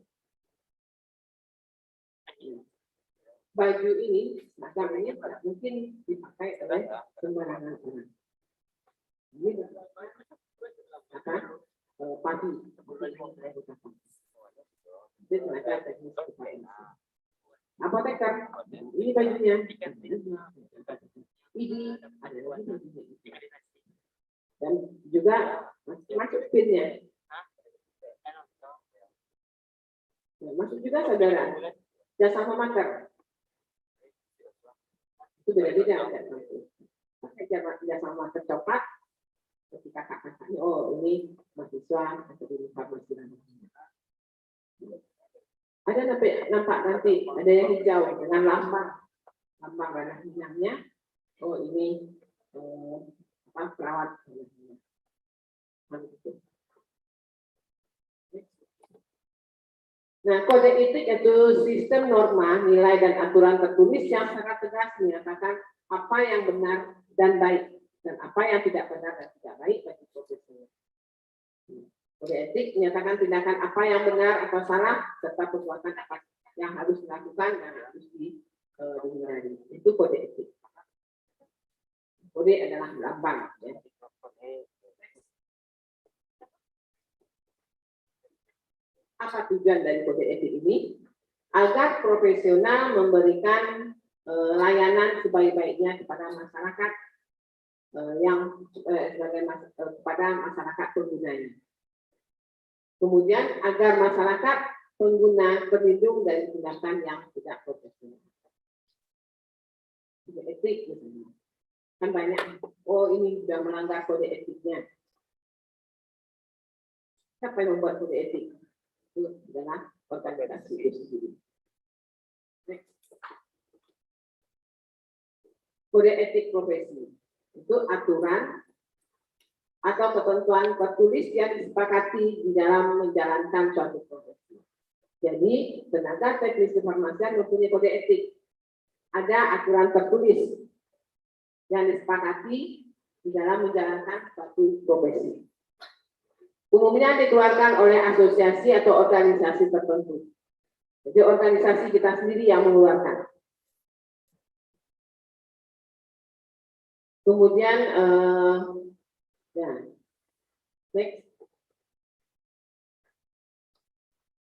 Baju ini masalahnya tidak mungkin dipakai oleh sembarangan orang. Ini apa? Padi. Ini tenaga teknis kefarmasian. Apoteker, ini bajunya. Ini ada lagi bajunya. Dan juga masuk pinnya. Masuk juga saudara. Jasa pemaker. Itu beda-beda. Pakai jasa pemaker coklat. Ketika kakak-kakaknya, oh ini mahasiswa atau di farmasi. Ada nampak nanti ada yang hijau dengan lambang warna hitamnya. Oh ini perawat. Nah, kode etik itu sistem norma, nilai dan aturan tertulis yang sangat tegas menyatakan apa yang benar dan baik dan apa yang tidak benar dan tidak baik bagi profesinya. Kode etik menyatakan tindakan apa yang benar atau salah serta perbuatan apa yang harus dilakukan dan harus dihindari. Itu kode etik. Kode adalah lambang. Ya. Apa tujuan dari kode etik ini? Agar profesional memberikan layanan sebaik-baiknya kepada masyarakat kepada masyarakat penggunanya. Kemudian agar masyarakat pengguna berlindung dari tindakan yang tidak profesional. Kode etik misalnya. Kan banyak, oh ini sudah melanggar kode etiknya. Siapa yang membuat kode etik? Itu adalah organisasi itu sendiri. Kode etik profesi itu aturan atau ketentuan tertulis yang disepakati di dalam menjalankan suatu profesi. Jadi tenaga teknis kefarmasian mempunyai kode etik. Ada aturan tertulis yang disepakati di dalam menjalankan suatu profesi. Umumnya dikeluarkan oleh asosiasi atau organisasi tertentu. Jadi organisasi kita sendiri yang mengeluarkan. Kemudian, next.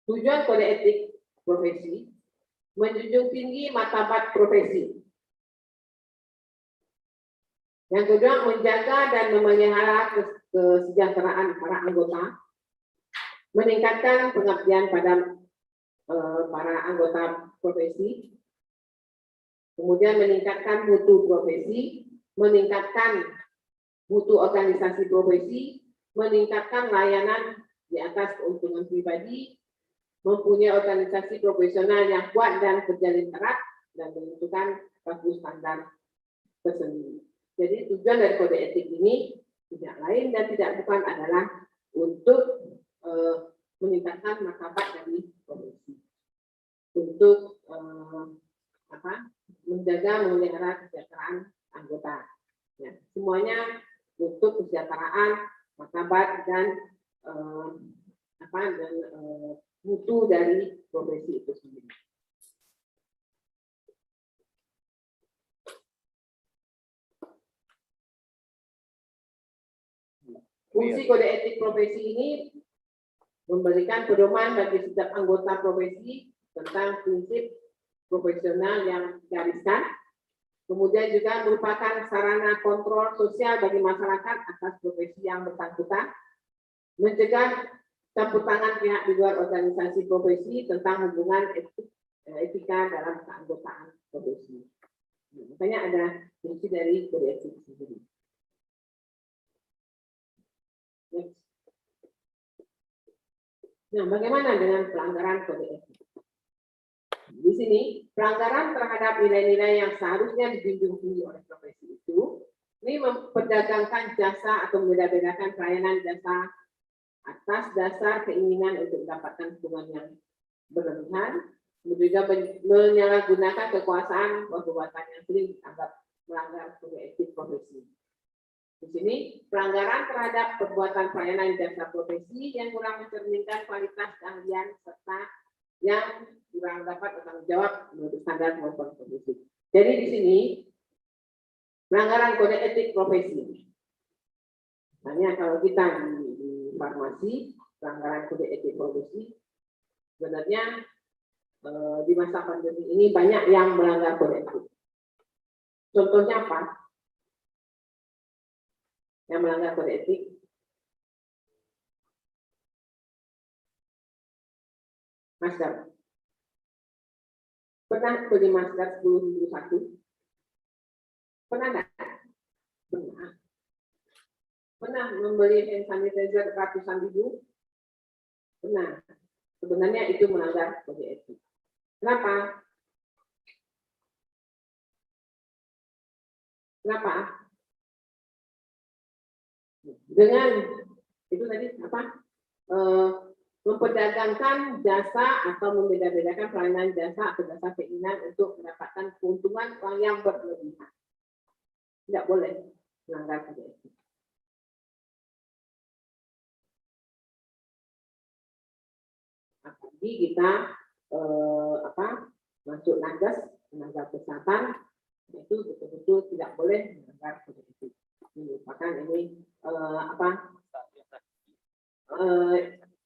Tujuan kode etik profesi menjunjung tinggi martabat profesi. Yang kedua, menjaga dan memelihara kesejahteraan para anggota, meningkatkan pengabdian pada para anggota profesi, kemudian meningkatkan mutu profesi, meningkatkan mutu organisasi profesi, meningkatkan layanan di atas keuntungan pribadi, mempunyai organisasi profesional yang kuat dan terjalin erat, dan menentukan suatu standar tersendiri. Jadi tujuan dari kode etik ini tidak lain dan tidak bukan adalah untuk meningkatkan martabat dari profesi, untuk menjaga memelihara kesejahteraan anggota. Ya, semuanya untuk kesejahteraan, martabat dan mutu dari profesi itu sendiri. Fungsi kode etik profesi ini memberikan pedoman bagi setiap anggota profesi tentang prinsip profesional yang digariskan. Kemudian juga merupakan sarana kontrol sosial bagi masyarakat atas profesi yang bersangkutan, mencegah campur tangan pihak di luar organisasi profesi tentang hubungan etika dalam keanggotaan profesi. Makanya ada fungsi dari kode etik sendiri. Nah, bagaimana dengan pelanggaran kode etik? Di sini, pelanggaran terhadap nilai-nilai yang seharusnya dijunjung tinggi oleh profesi itu, ini memperdagangkan jasa atau membeda-bedakan pelayanan jasa atas dasar keinginan untuk mendapatkan hubungan yang berlebihan, juga menyalahgunakan kekuasaan perbuatan yang sering dianggap melanggar kode etik profesi. Di sini, pelanggaran terhadap perbuatan pelayanan jasa profesi yang kurang mencerminkan kualitas keahlian serta yang kurang dapat bertanggung jawab menurut standar maupun profesi. Jadi di sini, pelanggaran kode etik profesi. Hanya kalau kita di farmasi, pelanggaran kode etik profesi, sebenarnya di masa pandemi ini banyak yang melanggar kode etik. Contohnya apa? Yang melanggar kode etik? Masker. Pernah beli masker 10.001? Pernah enggak? Pernah. Pernah membeli hand sanitizer ratusan ribu? Pernah. Sebenarnya itu melanggar kode etik. Kenapa? Kenapa? Dengan itu tadi apa? Memperdagangkan jasa atau membeda-bedakan pelayanan jasa atau jasa keinginan untuk mendapatkan keuntungan yang berlebihan. Tidak boleh melanggar kode etik. Apalagi kita masuk nakes, tenaga kesehatan, itu betul-betul tidak boleh melanggar kode etik. Merupakan ini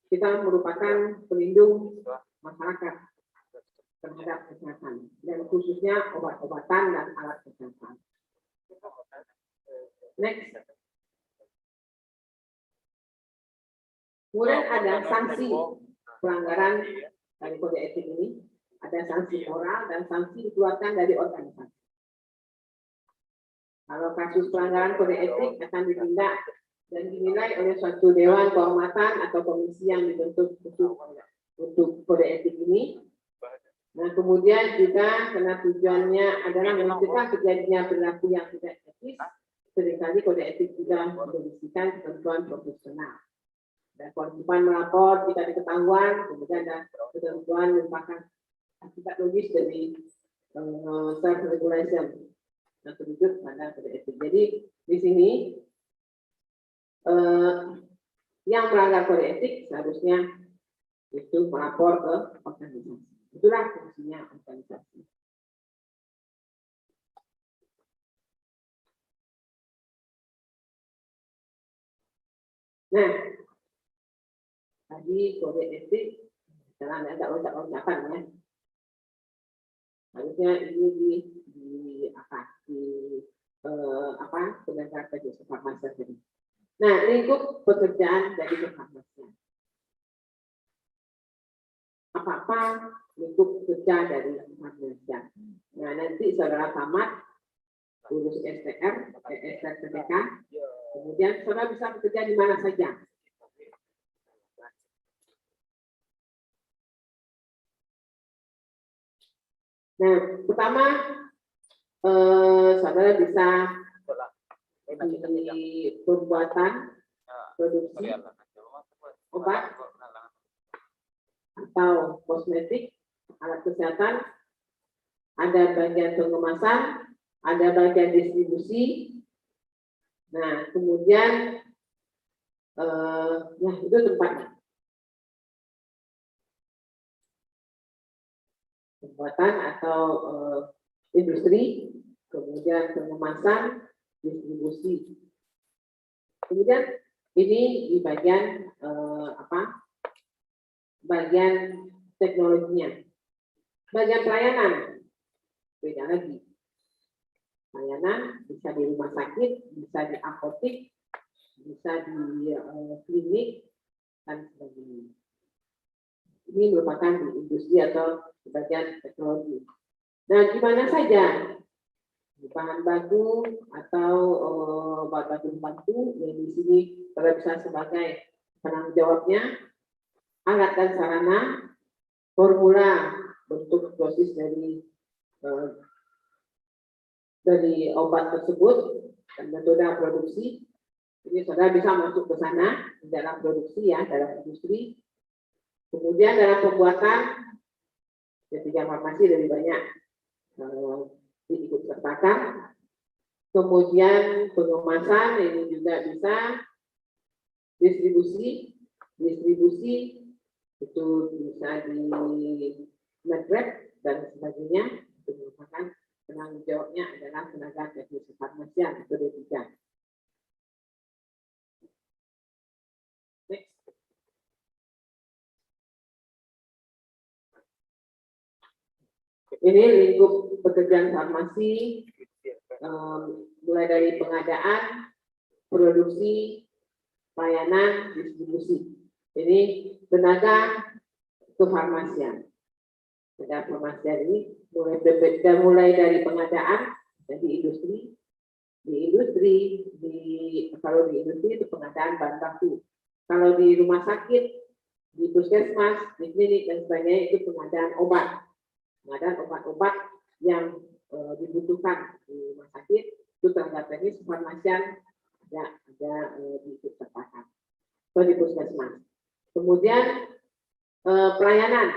kita merupakan pelindung masyarakat terhadap kesehatan dan khususnya obat-obatan dan alat kesehatan. Next. Kemudian ada sanksi pelanggaran dari kode etik ini. Ada sanksi moral dan sanksi dikeluarkan dari organisasi. Kalau kasus pelanggaran kode etik akan ditindak dan dinilai oleh suatu dewan kehormatan atau komisi yang dibentuk untuk kode etik ini. Nah, kemudian juga karena tujuannya adalah mencegah terjadinya perilaku yang tidak etis, seringkali kode etik juga memberisikan ketentuan profesional. ada kewajiban melapor jika diketahuan, kemudian ada ketentuan merupakan akibat logis dari self regulation yang terwujud pada kode etik. Jadi di sini yang melanggar kode etik seharusnya itu melapor ke organisasi. Itulah fungsinya organisasi. Nah, tadi kode etik jangan ada loncat-loncatan ya. Harusnya ini penegak teknis kefarmasian tadi. Nah, lingkup pekerjaan dari kefarmasian. Apa lingkup kerja dari kefarmasian. Nah, nanti saudara tamat urus STR, STRPK, kemudian saudara bisa bekerja di mana saja. Nah, pertama saudara bisa di pembuatan produksi obat atau kosmetik, alat kesehatan, ada bagian pengemasan, ada bagian distribusi. Nah, kemudian ya itu tempatnya. Pembuatan atau industri, kemudian pengemasan, distribusi. Kemudian ini di bagian bagian teknologinya. Bagian pelayanan beda lagi. Pelayanan bisa di rumah sakit, bisa di apotek, bisa di klinik dan sebagainya. Ini merupakan di industri atau di bagian teknologi. Nah, di mana saja? Di bahan baku atau bahan baku yang di sini bisa sebagai penanggung jawabnya, alat dan sarana, formula bentuk dosis dari obat tersebut dan metode produksi. Ini saudara bisa masuk ke sana di dalam produksi ya, dalam industri. Kemudian dalam pembuatan, ketiga farmasi lebih banyak diikut sertakan. Kemudian pengemasan ini juga bisa, distribusi itu bisa di medrep dan sebagainya. Itu merupakan penanggung jawabnya adalah tenaga teknis kefarmasian atau D3. Ini lingkup pekerjaan farmasi, mulai dari pengadaan, produksi, pelayanan, distribusi. Ini tenaga kefarmasian. Tenaga kefarmasian ini mulai dari pengadaan dan di industri. Kalau di industri itu pengadaan bahan baku. Kalau di rumah sakit, di puskesmas, di klinik dan sebagainya itu pengadaan obat. Pengadaan obat-obat yang dibutuhkan di rumah sakit itu tenaga teknis kefarmasian ada diikutsertakan atau di puskesmas. Kemudian pelayanan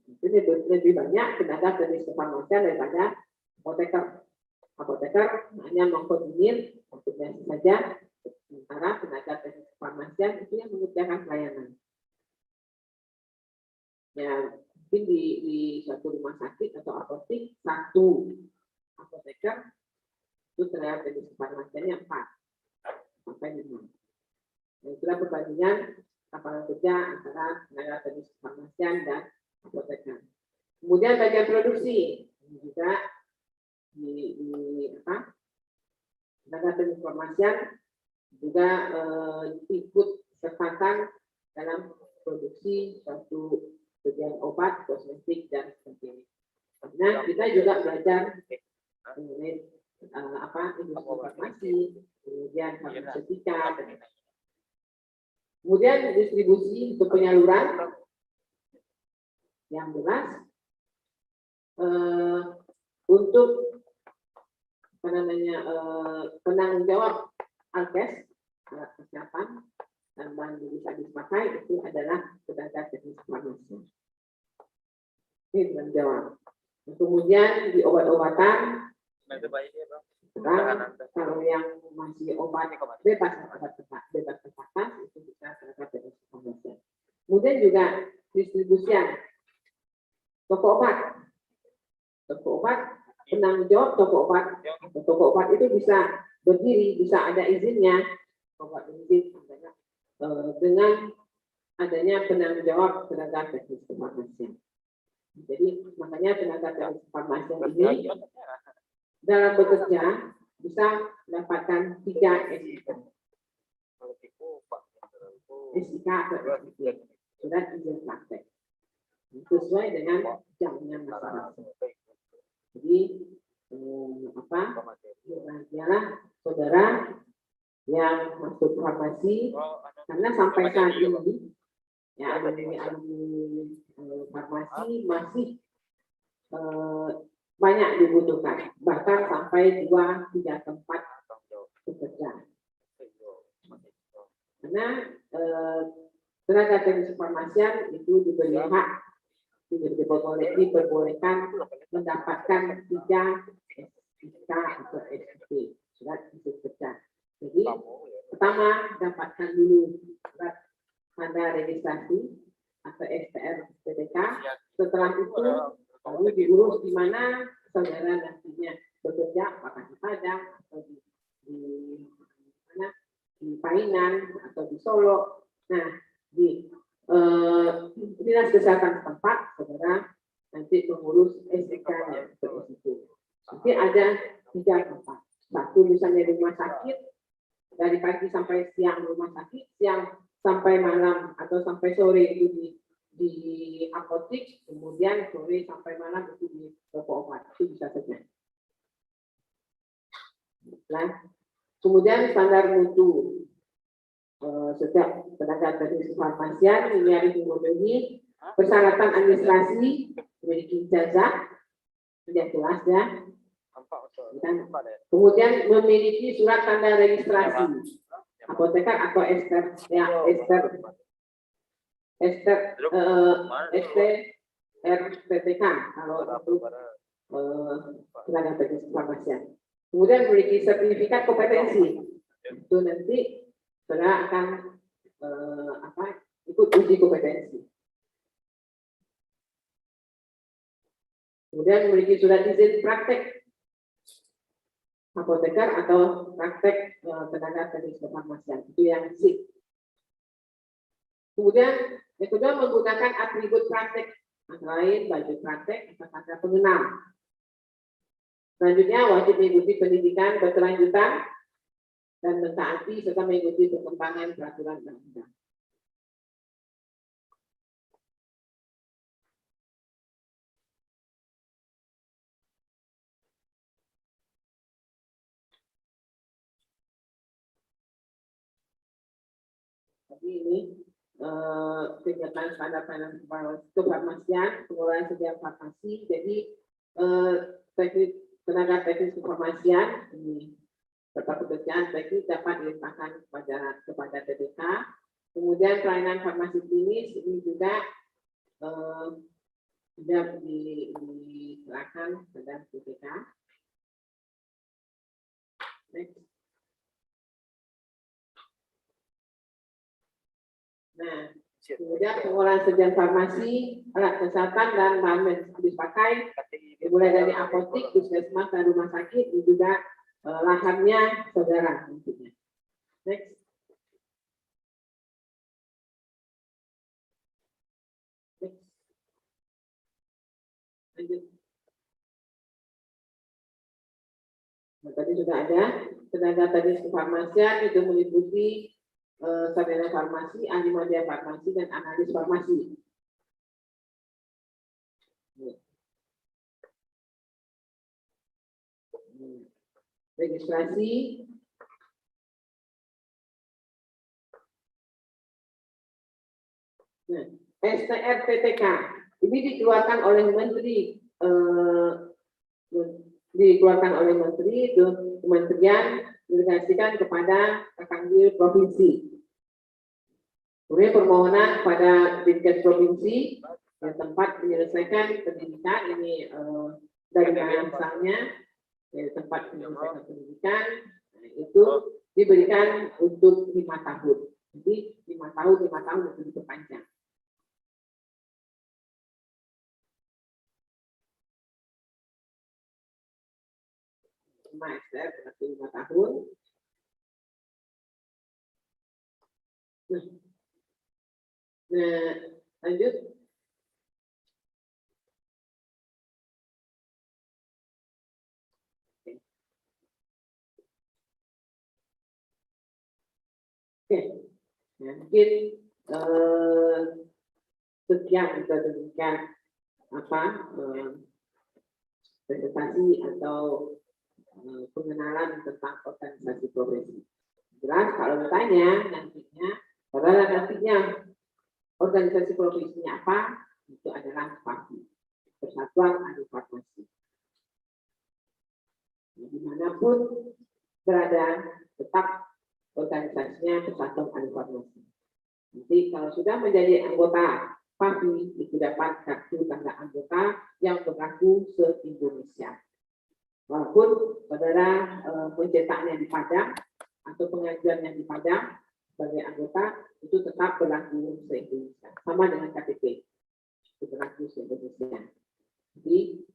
itu lebih banyak tenaga teknis kefarmasian daripada apoteker. Apoteker hanya mengkoordinir koordinasi saja, sementara tenaga teknis kefarmasian itu yang mengerjakan pelayanan. Ya, mungkin di suatu rumah sakit atau apotek, satu apoteker itu tenaga teknis kefarmasiannya 4 sampai 5. Nah, itulah perbandingan lapangan kerja antara tenaga teknis kefarmasian dan apoteker. Kemudian bagian produksi ini juga tenaga teknis kefarmasian juga ikut sertakan dalam produksi suatu bagian obat, kosmetik dan sebagainya. Nah, kita juga belajar mengenai industri farmasi, kemudian farmaseutika, kemudian distribusi untuk penyaluran yang jelas untuk penanggung jawab alkes alat kesehatan dan bahan yang bisa dipakai itu adalah tenaga teknis farmasi. Ini dengan jawab. Kemudian di obat-obatan, kalau yang masih obat bebas terbatas itu bisa tenaga teknis farmasi. Kemudian juga distribusian toko obat. Toko obat, penanggung jawab toko obat. Toko obat itu bisa berdiri, bisa ada izinnya. Obat izin dengan adanya penanggung jawab tenaga teknis kefarmasian. Jadi makanya tenaga teknis kefarmasian ini dalam bekerja bisa mendapatkan 3 SIK. SIK atau SIK, surat izin praktek. Sesuai dengan jamnya masing-masing. Jadi bahagialah saudara yang masuk farmasi, karena sampai saat ini ya alumni farmasi masih banyak dibutuhkan, bahkan sampai 2-3 tempat bekerja. Karena tenaga teknis kefarmasian itu diberi hak, diperbolehkan mendapatkan 3 SIK atau SIP, surat izin kerja. Jadi pertama dapatkan dulu surat tanda registrasi atau STR PTK. Setelah itu lalu diurus di mana saudara nantinya bekerja, apakah di Padang atau di Painan atau di Solo. Nah, di dinas kesehatan setempat saudara nanti mengurus SIK-nya atau SIP. Nanti ada 3 tempat. Satu misalnya di rumah sakit, dari pagi sampai siang rumah sakit, siang sampai malam atau sampai sore itu di apotik, kemudian sore sampai malam itu di toko obat, itu bisa saja. Nah, kemudian standar mutu setiap tenaga teknis kefarmasian ini harus memenuhi persyaratan administrasi, memiliki ijazah, sudah jelas ya. Kemudian memiliki surat tanda registrasi apoteker atau STR PTK kalau untuk tenaga teknis kefarmasian. Kemudian memiliki sertifikat kompetensi. Itu nanti saudara akan ikut uji kompetensi. Kemudian memiliki surat izin praktek apoteker atau praktek tenaga teknis kefarmasian, itu yang SIK. Kemudian yang kedua menggunakan atribut praktek, antara lain baju praktek atau tanda pengenal. Selanjutnya wajib mengikuti pendidikan berkelanjutan dan mentaati serta mengikuti perkembangan peraturan undang-undang. Jadi ini kegiatan standar kefarmasian, pengelolaan sediaan farmasi. Jadi tenaga teknis kefarmasian ini serta pekerjaan teknis dapat dilimpahkan kepada TDK. Kemudian pelayanan farmasi klinis ini juga sudah diserahkan kepada TDK. Next. Nah, kemudian pengolahan sediaan farmasi, alat kesehatan dan bahan yang dipakai, dimulai dari apotik, puskesmas dan rumah sakit, ini juga lahannya saudara nantinya. Next. Next. Lanjut. Nah, tadi sudah ada tenaga teknis kefarmasian itu meliputi sarjana farmasi, ahli media farmasi, dan analis farmasi. Registrasi, nah, STR PTK ini dikeluarkan oleh Menteri, itu Kementerian delegasikan kepada Kanwil Provinsi. Kemudian permohonan pada Dinkes Provinsi yang tempat menyelesaikan pendidikan ini dari mana asalnya, dari tempat menyelesaikan pendidikan itu diberikan untuk 5 tahun. Jadi 5 tahun itu diperpanjang. Master berarti 5 tahun. Nah, lanjut. Oke, nah, mungkin sekian kita demikian presentasi atau pengenalan tentang organisasi profesi. Jelas kalau bertanya nantinya, pada nantinya organisasi profesinya apa? Itu adalah PAFI, Persatuan Ahli Farmasi. Dimanapun berada, tetap organisasinya Persatuan Ahli Farmasi. Nanti kalau sudah menjadi anggota PAFI, itu dapat kartu tanda anggota yang berlaku se-Indonesia. Walaupun saudara mencetaknya di Padang atau pengajuannya di Padang sebagai anggota, itu tetap berlaku se-Indonesia. Sama dengan KTP, itu berlaku se-Indonesia. Jadi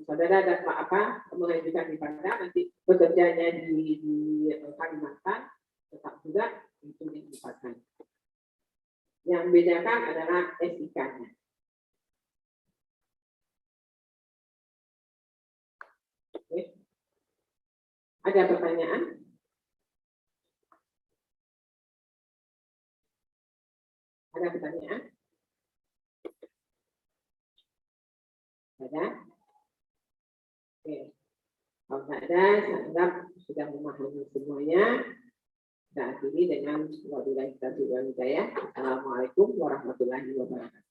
saudara dapat mengajukan di Padang, nanti bekerjanya di Kalimantan, tetap juga itu yang dipakai. Yang bedakan adalah SIK-nya. Oke. Ada pertanyaan? Ada pertanyaan? Ada? Oke. Kalau tidak ada, saya anggap sudah memahami semuanya. Kita akhiri dengan wabillahi taufiq wal hidayah. Assalamualaikum warahmatullahi wabarakatuh.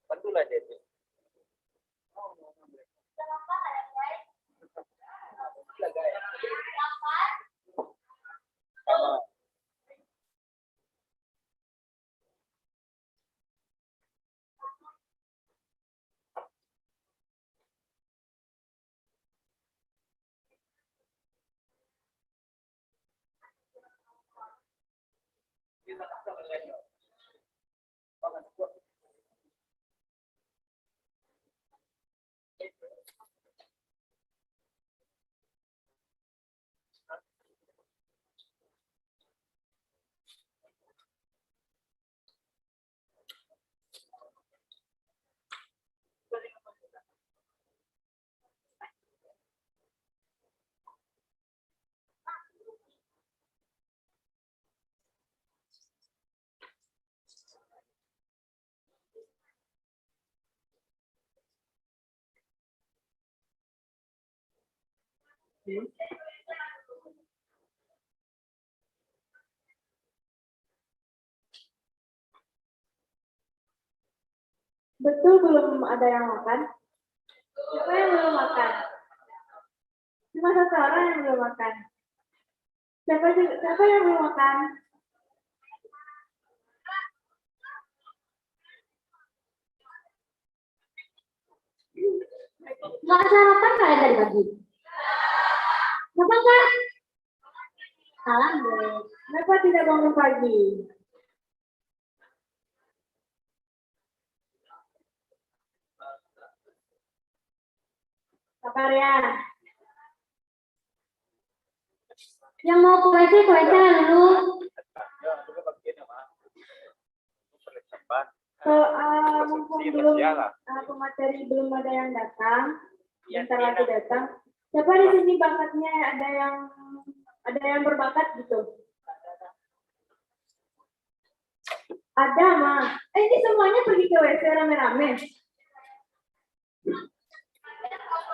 Bantulah dia. Betul belum ada yang makan? Siapa yang belum makan? Cuma satu orang yang belum makan. Siapa yang belum makan? Nggak sarapan kalian dari pagi? Kenapa enggak? Salah deh. Kenapa tidak bangun pagi? Saparia. Yang mau ke WC dulu. Mumpung belum pemateri belum ada yang datang, bentar lagi datang. Siapa di sini bakatnya ada yang berbakat gitu? Ada mah. Ini semuanya pergi ke WC rame-rame.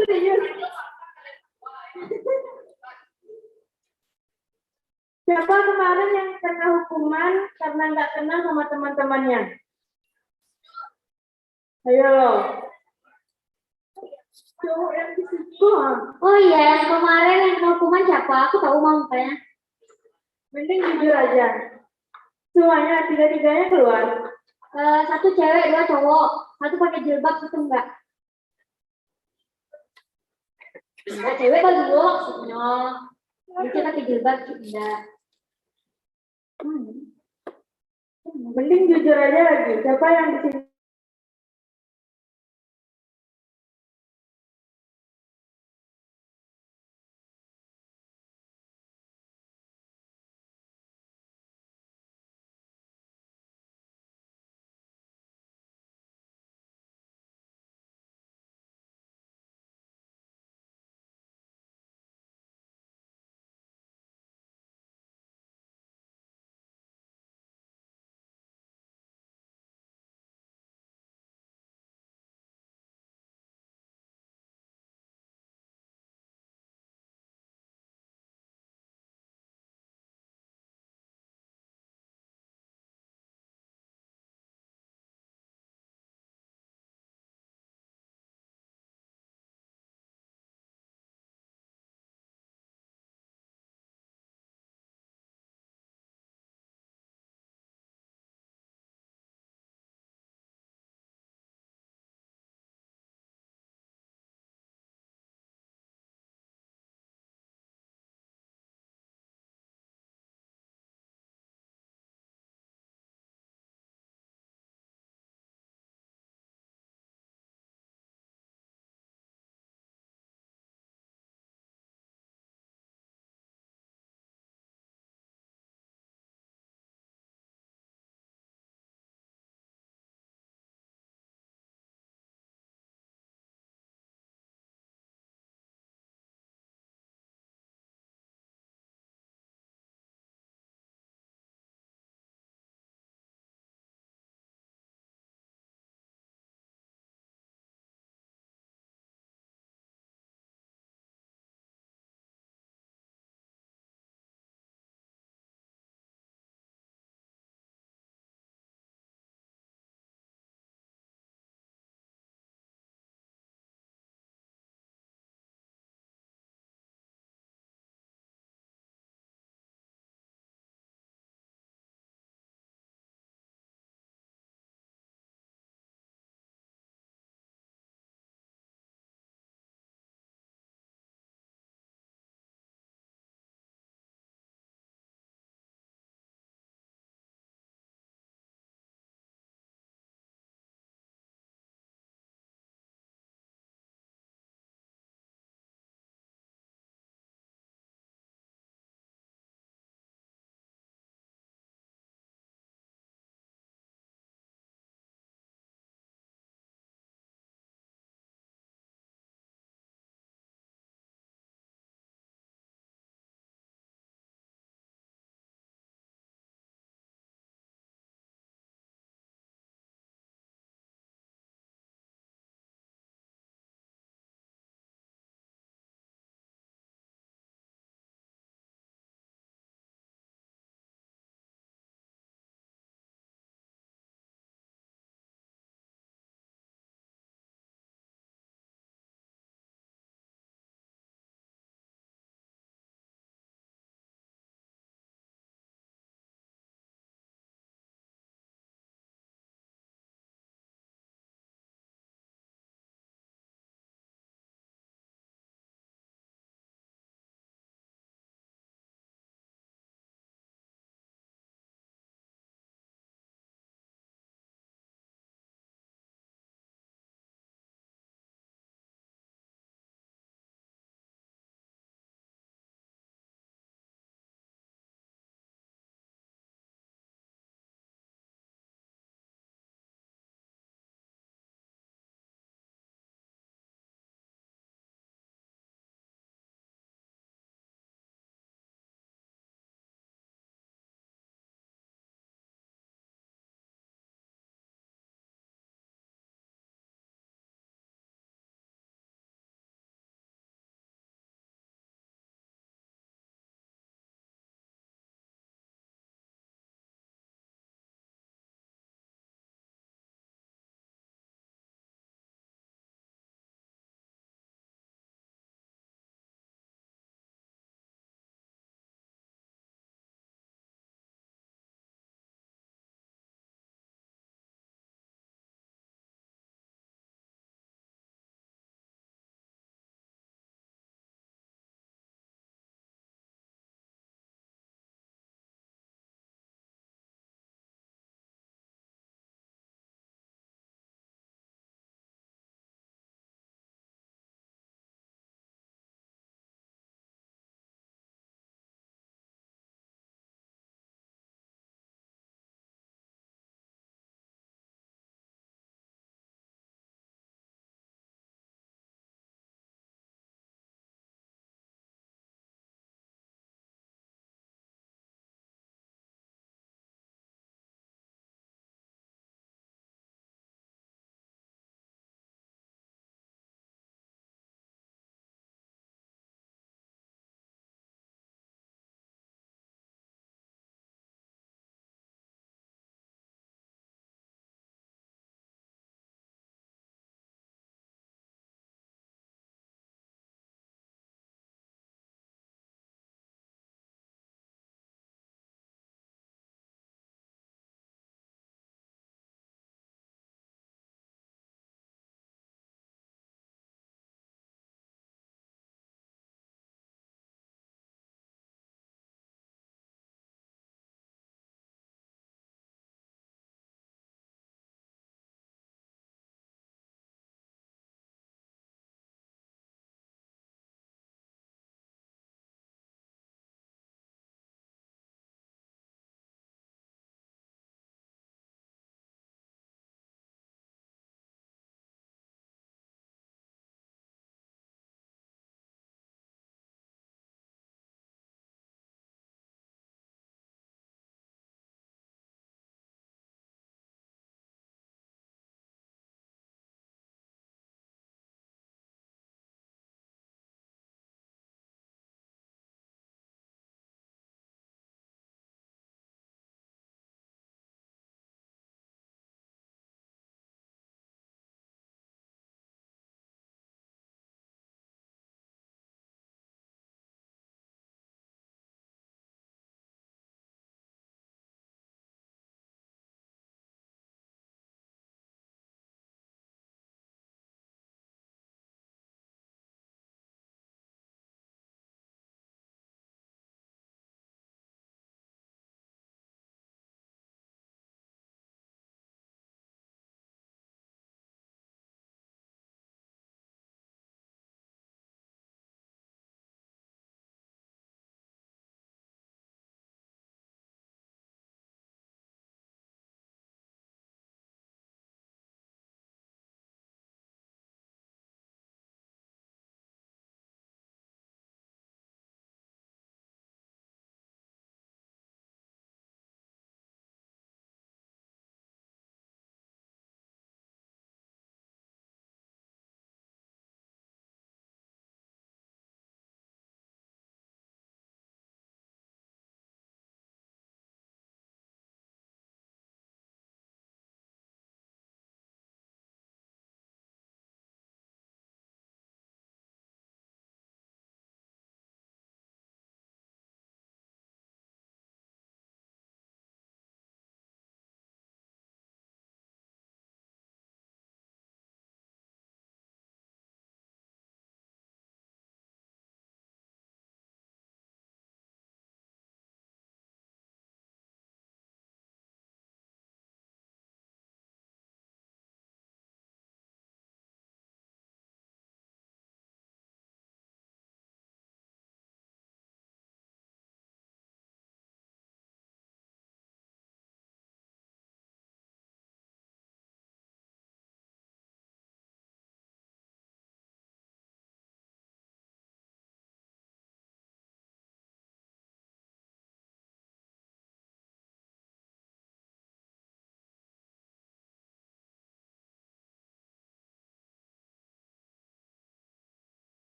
Serius. Siapa kemarin yang kena hukuman karena nggak kenal sama teman-temannya? Ayo. Cowok yang di situ. Oh iya, yang kemarin yang kena hukuman siapa? Aku tahu mau mukanya. Mending jujur aja. Semuanya tiga-tiganya keluar. Satu cewek, dua cowok. Satu pakai jilbab, satu enggak. Enggak, cewek kan dulu maksudnya. Dia pakai jilbab, enggak. Mending jujur aja lagi. Siapa yang di sini